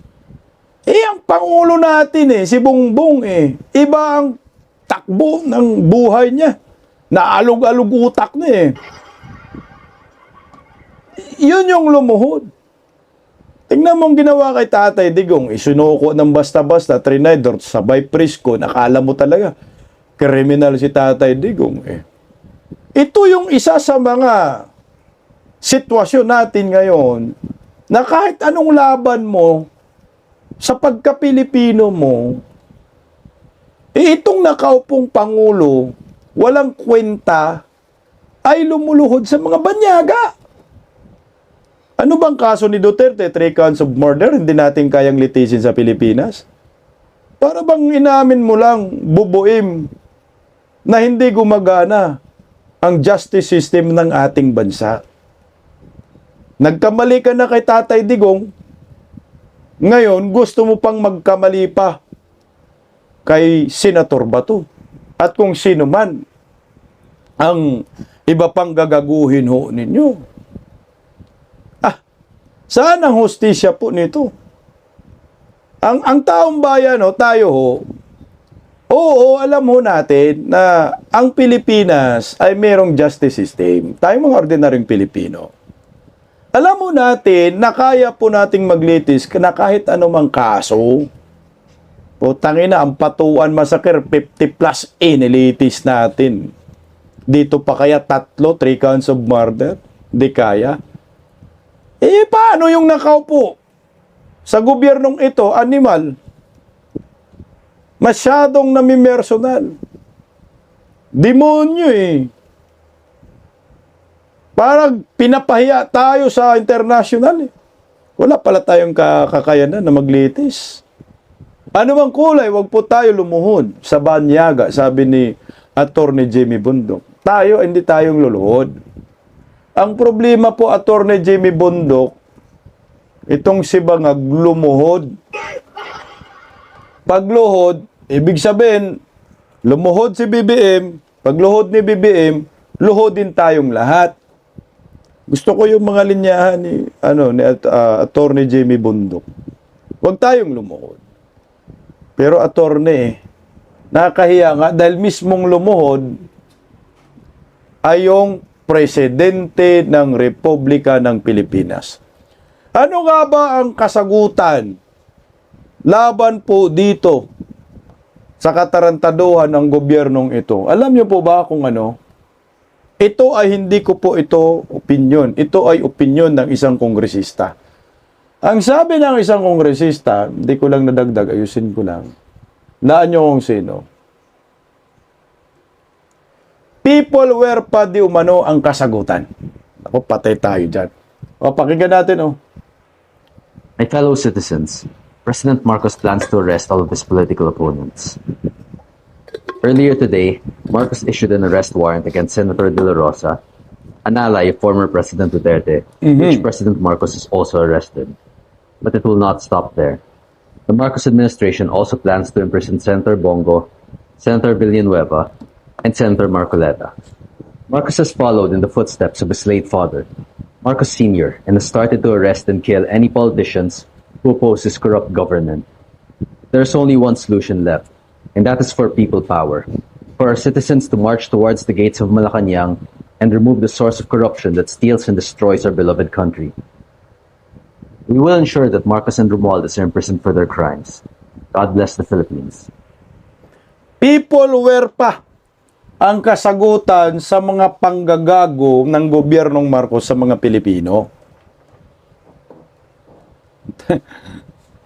Ang Pangulo natin si Bongbong iba ang takbo ng buhay niya. Naalog-alog utak na Yun yung lumuhod. Tingnan mo ang ginawa kay Tatay Digong, isunuko ng basta-basta, trinidor, sabay prisko, nakala mo talaga, kriminal si Tatay Digong Ito yung isa sa mga sitwasyon natin ngayon na kahit anong laban mo sa pagka-Pilipino mo, itong nakaupong Pangulo, walang kwenta, ay lumuluhod sa mga banyaga. Ano bang kaso ni Duterte? 3 counts of murder, hindi natin kayang litisin sa Pilipinas? Para bang inamin mo lang, bubuim, na hindi gumagana ang justice system ng ating bansa. Nagkamali ka na kay Tatay Digong, ngayon gusto mo pang magkamali pa kay Senator Bato. At kung sino man ang iba pang gagaguhin ho ninyo. Saan ang hustisya po nito? Ang taong bayan tayo oo, alam ho natin na ang Pilipinas ay mayroong justice system. Tayong mga ordinaryong Pilipino. Alam mo natin na kaya po nating maglitis na kahit anumang kaso. Tangina, ang Patuan Massacre, 50 plus inilitis natin. Dito pa kaya 3 counts of murder? Di kaya. Paano yung nakaupo sa gobyernong ito, animal? Masyadong namimersonal. Demonyo Parang pinapahiya tayo sa international Wala pala tayong kakayanan na maglitis. Ano bang kulay, wag po tayo lumuhod sa banyaga, sabi ni Attorney Jimmy Bundok. Hindi tayong luluhod. Ang problema po, Attorney Jimmy Bundok, itong si Bangag lumuhod. Pagluhod, ibig sabihin, lumuhod si BBM, pagluhod ni BBM, luhod din tayong lahat. Gusto ko yung mga linyahan ni Attorney Jimmy Bundok. Huwag tayong lumuhod. Pero attorney, nakahiya nga dahil mismong lumuhod ay yung presidente ng Republika ng Pilipinas. Ano nga ba ang kasagutan laban po dito sa katarantaduhan ng gobyernong ito? Alam niyo po ba kung ano? Ito ay hindi ko po ito opinyon. Ito ay opinyon ng isang kongresista. Ang sabi ng isang kongresista, hindi ko lang nadagdag, ayusin ko lang. Laan niyo kung sino. People were pa di umano ang kasagutan. Ako, patay tayo dyan. O, pakinggan natin, oh. My fellow citizens, President Marcos plans to arrest all of his political opponents. Earlier today, Marcos issued an arrest warrant against Senator De La Rosa, an ally of former President Duterte, which President Marcos is also arrested. But it will not stop there. The Marcos administration also plans to imprison Senator Bongo, Senator Villanueva, and Senator Marcoleta. Marcos has followed in the footsteps of his late father, Marcos Sr., and has started to arrest and kill any politicians who oppose his corrupt government. There's only one solution left, and that is for people power, for our citizens to march towards the gates of Malacanang and remove the source of corruption that steals and destroys our beloved country. We will ensure that Marcos and Romualdez are imprisoned for their crimes. God bless the Philippines. People were pa ang kasagutan sa mga panggagago ng gobyernong Marcos sa mga Pilipino.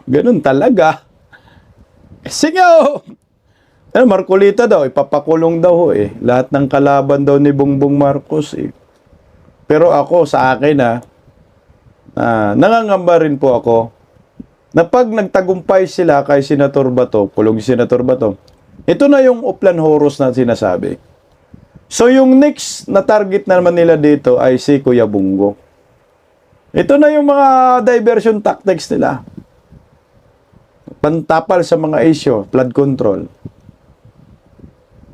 Ganun talaga. Kasi nga, Marcolita daw, ipapakulong daw ho eh. Lahat ng kalaban daw ni Bongbong Marcos eh. Pero ako, sa akin nangangamba rin po ako na pag nagtagumpay sila kay Senator Bato, kulong si Senator Bato, ito na yung Oplan Horus na sinasabi. So yung next na target naman nila dito ay si Kuya Bongo. Ito na yung mga diversion tactics nila. Pantapal sa mga issue, flood control.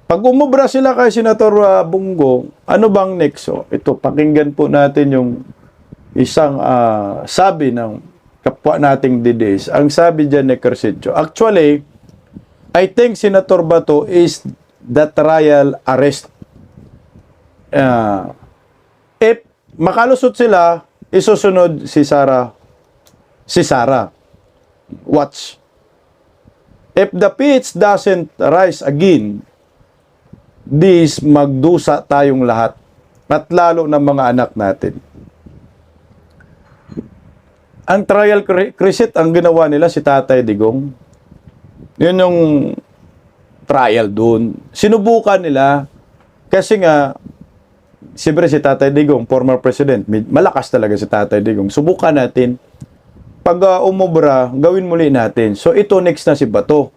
Pag umubra sila kay Senator Bongo, ano bang next? Ito, pakinggan po natin yung isang sabi ng kapwa nating DDS. Ang sabi dyan ni Crescencio, actually, I think Senator Bato is the trial arrest. If makalusot sila, isusunod si Sara. Watch. If the pitch doesn't rise again, this magdusa tayong lahat at lalo ng mga anak natin. Ang trial crescent ang ginawa nila si Tatay Digong. Yun yung trial doon. Sinubukan nila kasi nga siyempre si Tatay Digong, former president, malakas talaga si Tatay Digong. Subukan natin. Pag umubra, gawin muli natin. So ito next na si Bato.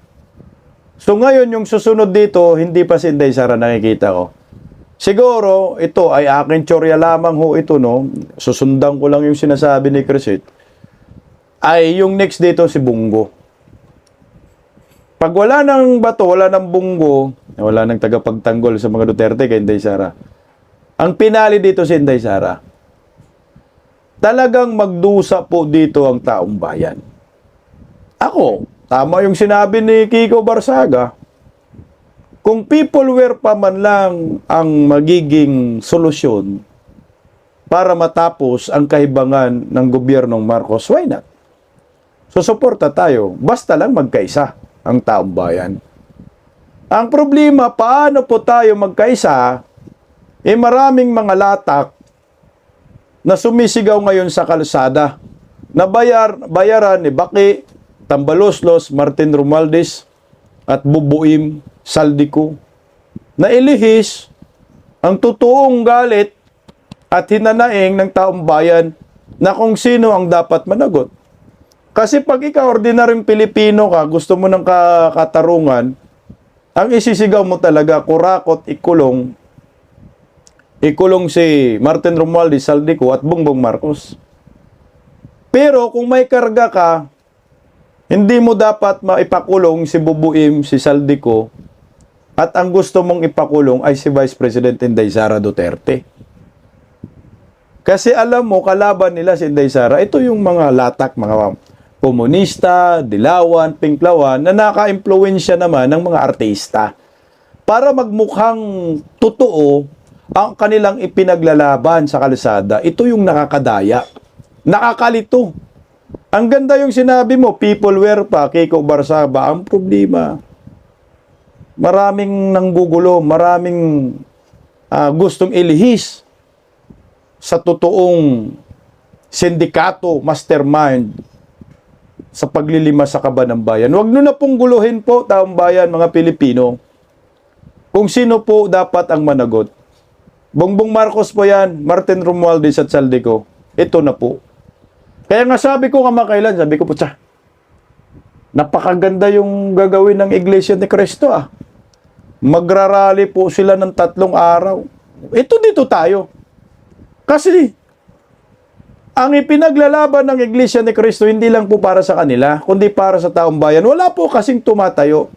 So ngayon yung susunod dito, hindi pa si Inday Sara nakikita ko. Siguro ito ay aking tsorya lamang ho ito, no. Susundan ko lang yung sinasabi ni Crescent. Ay yung next dito si Bongo. Pag wala ng Bato, wala ng Bongo, wala ng tagapagtanggol sa mga Duterte kay Inday Sara. Ang pinali dito si Inday Sara. Talagang magdusa po dito ang taong bayan. Ako, tama yung sinabi ni Kiko Barsaga. Kung people were pa man lang ang magiging solusyon para matapos ang kahibangan ng gobyernong Marcos, why not? Susuporta tayo. Basta lang magkaisa ang taong bayan. Ang problema, paano po tayo magkaisa? Maraming mga latak na sumisigaw ngayon sa kalsada na bayaran ni Baki, Tambaloslos, Martin Romualdez at Bubuim Saldico na ilihis ang totoong galit at hinanaing ng taong bayan na kung sino ang dapat managot. Kasi pag ikaw ordinaryong Pilipino ka, gusto mo ng katarungan, ang isisigaw mo talaga, kurakot, ikulong si Martin Romualdez, Saldico at Bongbong Marcos. Pero kung may karga ka, hindi mo dapat maipakulong si Bubuim, si Saldico, at ang gusto mong ipakulong ay si Vice President Inday Sara Duterte. Kasi alam mo, kalaban nila si Inday Sara, ito yung mga latak, mga komunista, dilawan, pinklawan, na naka-impluwensya naman ng mga artista para magmukhang totoo ang kanilang ipinaglalaban sa kalsada. Ito yung nakakadaya. Nakakalito. Ang ganda yung sinabi mo, people wear pa, Kiko Barsaba. Ang problema, maraming nanggugulo, maraming gustong ilihis sa totoong sindikato, mastermind sa paglilima sa kaba ng bayan. Huwag nyo na pong guluhin po, taong bayan, mga Pilipino, kung sino po dapat ang managot. Bongbong Marcos po yan, Martin Romualdez at Saldico. Ito na po. Kaya nga sabi ko kamakailan, sabi ko po, napakaganda yung gagawin ng Iglesia ni Cristo Magrarally po sila ng 3 araw. Ito dito tayo. Kasi, ang ipinaglalaban ng Iglesia ni Cristo hindi lang po para sa kanila, kundi para sa taong bayan. Wala po kasing tumatayo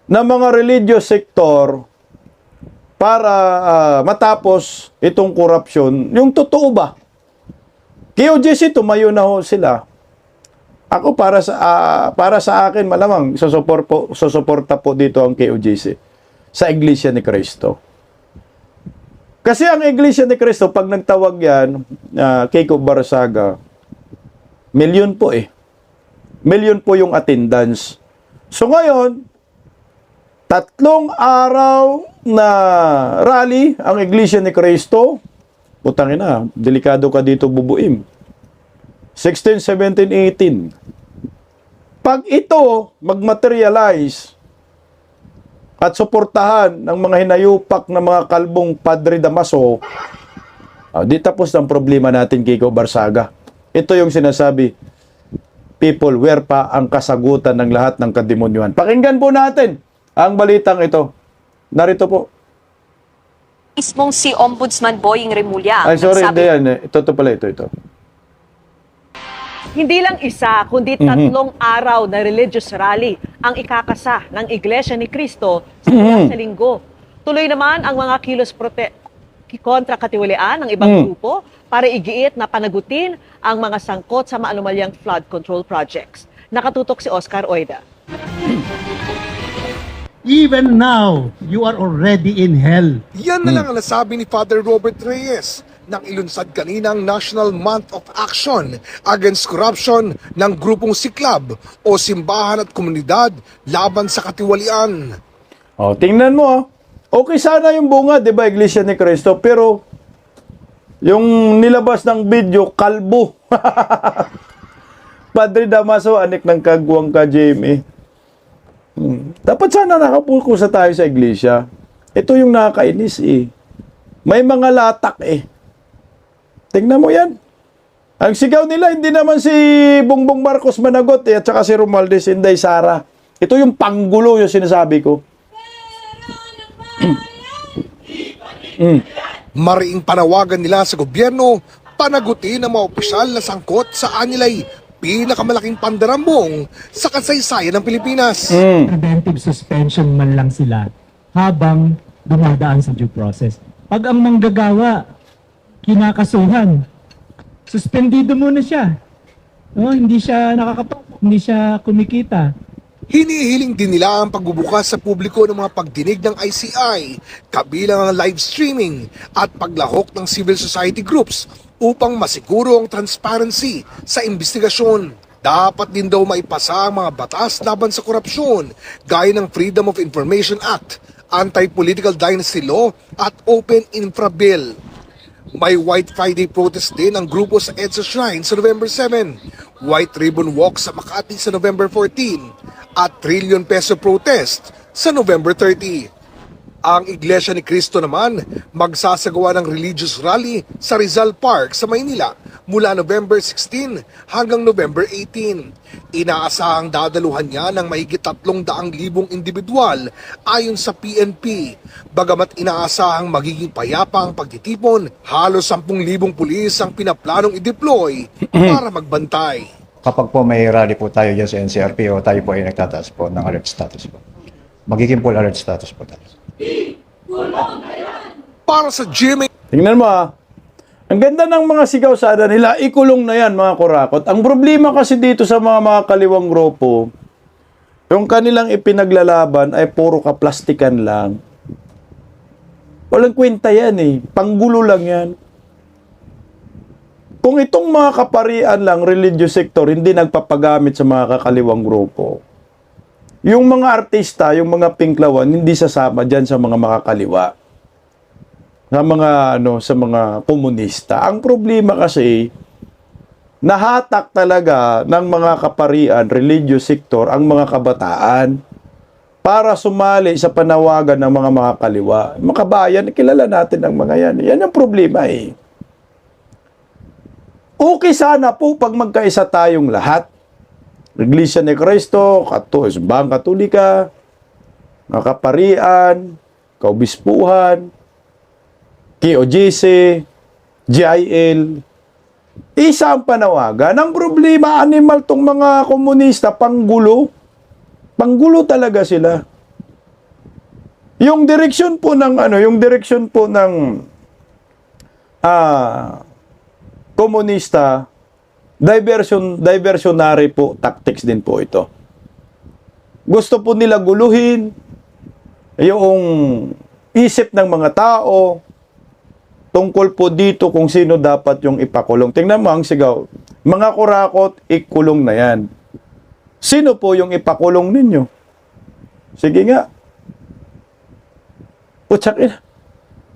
na mga religious sector para matapos itong korupsyon. Yung totoo ba? KOJC, tumayo na ho sila. Ako para sa akin malamang susuporta po dito ang KOJC sa Iglesia ni Cristo. Kasi ang Iglesia ni Cristo, pag nagtawag yan, Kiko Barsaga, milyon po Milyon po yung attendance. So ngayon, 3 araw na rally ang Iglesia ni Cristo. Putangin na, delikado ka dito bubuim. 16, 17, 18. Pag ito magmaterialize at suportahan ng mga hinayupak na mga kalbong Padre Damaso, di tapos ang problema natin, Kiko Barsaga. Ito yung sinasabi, people, where pa ang kasagutan ng lahat ng kademonyuhan. Pakinggan po natin ang balitang ito. Narito po. Mismong si Ombudsman Boying Remulla Ay, sorry, nagsabi, hindi yan. Ito pala, ito. Hindi lang isa, kundi 3 araw na religious rally ang ikakasa ng Iglesia ni Cristo sa linggo. Tuloy naman ang mga kilos kontra katiwalian ng ibang grupo para igiit na panagutin ang mga sangkot sa maanumalyang flood control projects. Nakatutok si Oscar Oida. Even now, you are already in hell. Yan na lang ang nasabi ni Father Robert Reyes nang ilunsad kaninang National Month of Action Against Corruption ng grupong Siklab o Simbahan at Komunidad Laban sa Katiwalian. Tingnan mo. Okay sana yung bunga, di ba, Iglesia ni Cristo, pero yung nilabas ng video, kalbo. Padre Damaso, anik ng kagwang ka, Jamie. Dapat sana nakapukusa tayo sa iglesia. Ito yung nakakainis May mga latak Tingnan mo yan. Ang sigaw nila, hindi naman si Bongbong Marcos managot at saka si Romualdez, Inday Sara. Ito yung panggulo yung sinasabi ko. Mariing panawagan nila sa gobyerno, panagutin ang mga opisyal na sangkot sa anilay pinakamalaking pandarambong sa kasaysayan ng Pilipinas. Preventive suspension man lang sila habang dumadaan sa due process. Pag ang manggagawa, kinakasuhan, suspendido muna siya. Hindi siya nakakapasok, hindi siya kumikita. Hinihiling din nila ang pagbubukas sa publiko ng mga pagdinig ng ICI, kabilang ang live streaming at paglahok ng civil society groups upang masiguro ang transparency sa investigasyon. Dapat din daw maipasa ang mga batas laban sa korupsyon, gaya ng Freedom of Information Act, Anti-Political Dynasty Law at Open Infra Bill. May White Friday protest din ang grupo sa EDSA Shrine sa November 7, White Ribbon Walk sa Makati sa November 14, at Trillion Peso protest sa November 30. Ang Iglesia ni Cristo naman magsasagawa ng religious rally sa Rizal Park sa Maynila mula November 16 hanggang November 18. Inaasahang dadaluhan niya ng mahigit 300,000 individual ayon sa PNP. Bagamat inaasahang magiging payapa ang pagtitipon, halos 10,000 pulis ang pinaplanong i-deploy para magbantay. Kapag po may rally po tayo dyan sa NCRPO, tayo po ay nagtataas po ng alert status po. Magiging full alert status po tayo. Para sa GMA. Tingnan mo Ang ganda ng mga sigaw sana nila, ikulong na yan mga kurakot. Ang problema kasi dito sa mga kaliwang grupo, yung kanilang ipinaglalaban ay puro kaplastikan lang. Walang kwenta yan eh. Panggulo lang yan. Kung itong mga kaparian lang, religious sector, hindi nagpapagamit sa mga kakaliwang grupo, yung mga artista, yung mga pinklawan, hindi sasama dyan sa mga makakaliwa. Sa mga komunista. Ang problema kasi, nahatak talaga ng mga kaparian, religious sector, ang mga kabataan para sumali sa panawagan ng mga makakaliwa. Mga kabayan, kilala natin ang mga yan. Yan ang problema eh. Okay sana po pag magkaisa tayong lahat. Iglesia ni Cristo, Simbahang Katolika, mga kaparian, kaobispuhan, KOJC, GIL, isa ang panawagan. Ang problema, animal tong mga komunista, panggulo. Panggulo talaga sila. Yung direksyon po ng komunista, diversionary po, tactics din po ito. Gusto po nila guluhin yung isip ng mga tao tungkol po dito kung sino dapat yung ipakulong. Tingnan mo ang sigaw. Mga kurakot, ikulong na yan. Sino po yung ipakulong ninyo? Sige nga. Putsakin.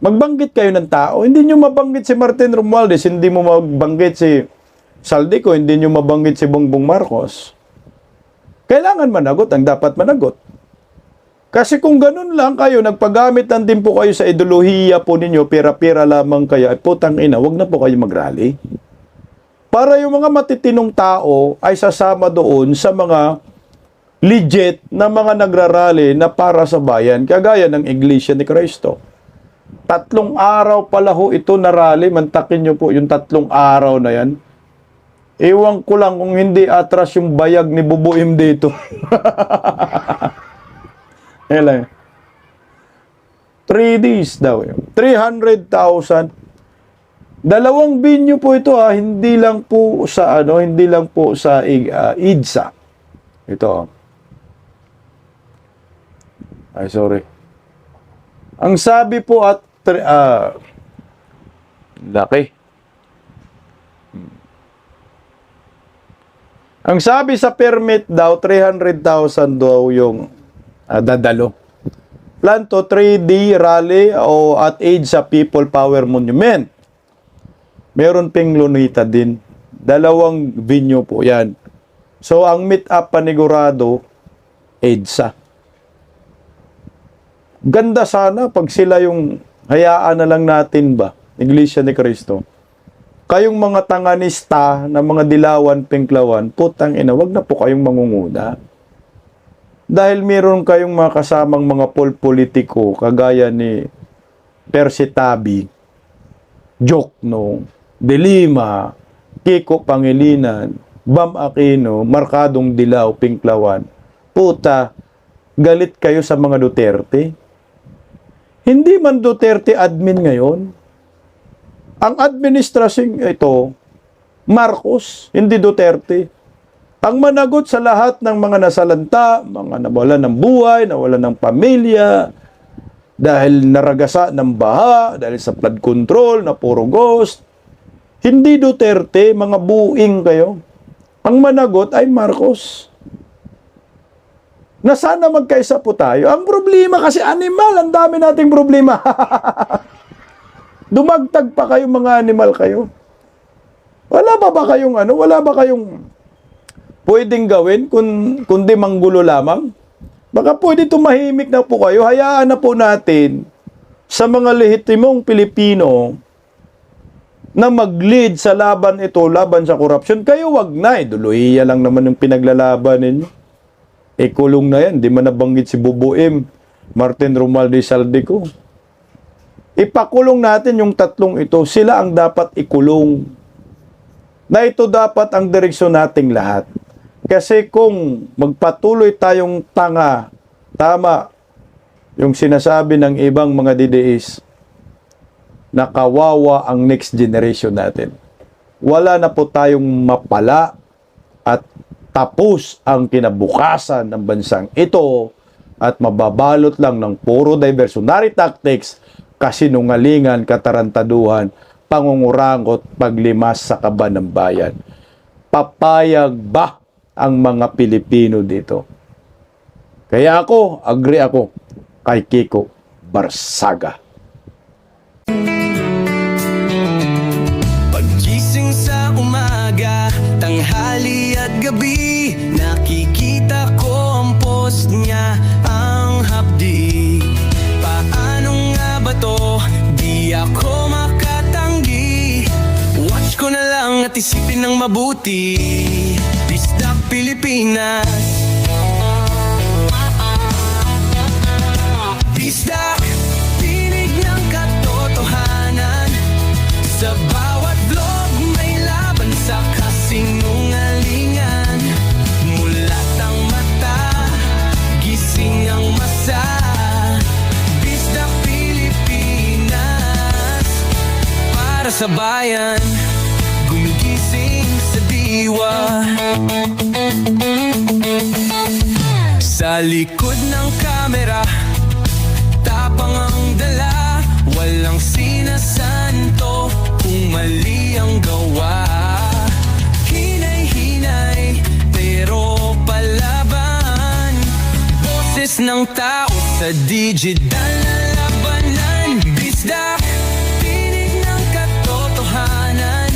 Magbanggit kayo ng tao. Hindi nyo mabanggit si Martin Romualdez, hindi mo mabanggit si Saldico, hindi nyo mabanggit si Bongbong Marcos. Kailangan managot ang dapat managot. Kasi kung ganun lang kayo, nagpagamit lang din po kayo sa ideolohiya po ninyo, pera-pera lamang kayo, ay putang ina, wag na po kayo mag-rally. Para yung mga matitinong tao ay sasama doon sa mga legit na mga nagrarally na para sa bayan, kagaya ng Iglesia ni Cristo. 3 araw pala ho ito na rally, mantakin nyo po yung 3 araw na yan. Ewan ko lang kung hindi atras yung bayag ni Bubuim dito. Ilan? 3 days daw yun. 300,000. 2 binyo po ito hindi lang po sa IDSA. Ito. Ay, sorry. Ang sabi po at laki. Ang sabi sa permit daw, 300,000 daw yung dadalo. Plan to 3D rally at EDSA People Power Monument. Meron ping Lunita din. 2 venue po yan. So, ang meet-up panigurado, EDSA. Ganda sana pag sila yung hayaan na lang natin ba, Iglesia ni Cristo. Kayong mga tanganista na mga dilawan, pinklawan, putang ina, wag na po kayong mangunguna. Dahil meron kayong mga kasamang mga politiko, kagaya ni Percy Tabi, Jokno, De Lima, Kiko Pangilinan, Bam Aquino, Markadong Dilaw, Pinklawan. Puta, galit kayo sa mga Duterte. Hindi man Duterte admin ngayon. Ang administrasyong ito, Marcos, hindi Duterte. Ang managot sa lahat ng mga nasalanta, mga nawalan ng buhay, nawalan ng pamilya, dahil naragasa ng baha, dahil sa flood control na puro ghost. Hindi Duterte, mga buing kayo. Ang managot ay Marcos. Na sana magkaisa po tayo. Ang problema kasi animal, ang dami nating problema. Dumagtag pa kayo mga animal kayo. Wala ba kayong pwedeng gawin kundi manggulo lamang? Baka pwede tumahimik na po kayo. Hayaan na po natin sa mga lehitimong Pilipino na mag-lead sa laban ito, laban sa korupsyon. Kayo wag na, idolohiya lang naman yung pinaglalaban ninyo. Kulong na yan, di man nabanggit si Bubuim, Martin Romualdez Saldico. Ipakulong natin yung 3 ito, sila ang dapat ikulong. Na ito dapat ang direksyon nating lahat. Kasi kung magpatuloy tayong tama yung sinasabi ng ibang mga DDS, na kawawa ang next generation natin. Wala na po tayong mapala at tapos ang kinabukasan ng bansang ito at mababalot lang ng puro diversionary tactics, kasinungalingan, katarantaduhan, pangungurangot, paglimas sa kaban ng bayan. Papayag ba ang mga Pilipino dito? Kaya agree ako kay Kiko Barsaga. Paggising sa umaga, tanghali at gabi, nakikita ko ang post niya, ang hapdi. Paano nga ba to? Di ako makatanggi. Watch ko na lang at isipin ng mabuti. Bisdak Pilipinas. Bisdak, tinig ng katotohanan. Sa bawat vlog may laban sa kasinungalingan. Mulat ang mata, gising ang masa. Bisdak Pilipinas, para sa bayan, gumigising sa diwa. Sa likod ng kamera, tapang ang dala, walang sinasanto kung mali ang gawa. Hinay-hinay, pero palaban. Boses ng tao sa digital na labanan. Bisdak, tinig ng katotohanan.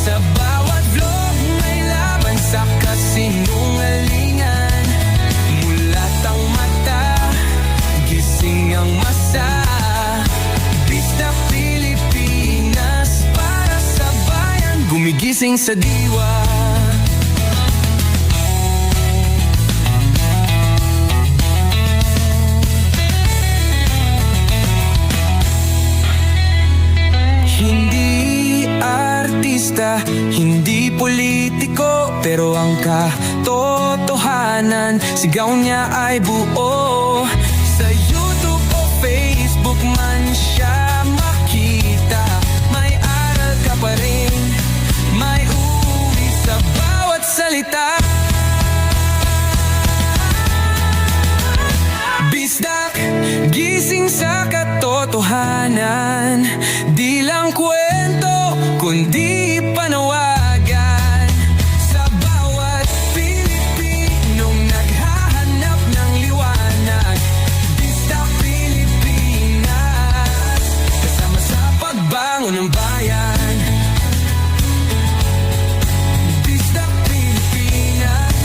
Sa bawat vlog may laban sa kasinungalingan. Mulat ang mata, gising ang masa. Bisdak Pilipinas, para sa bayan, gumigising sa diwa. Hindi artista, hindi politiko, pero ang katotohanan, sigaw niya ay buo. Sa YouTube o Facebook man siya makita, may aral ka pa rin, may uwi sa bawat salita. Bisdak, gising sa katotohanan, di lang kwento, kundi panawagan. Sa bawat Pilipinong naghahanap ng liwanag, Bisdak Pilipinas, kasama sa pagbangon ng bayan. Bisdak Pilipinas,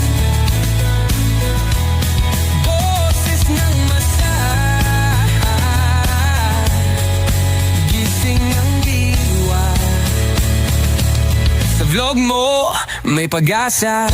boses ng masa, gising ang diwa. Sa vlog mo, may pag-asa.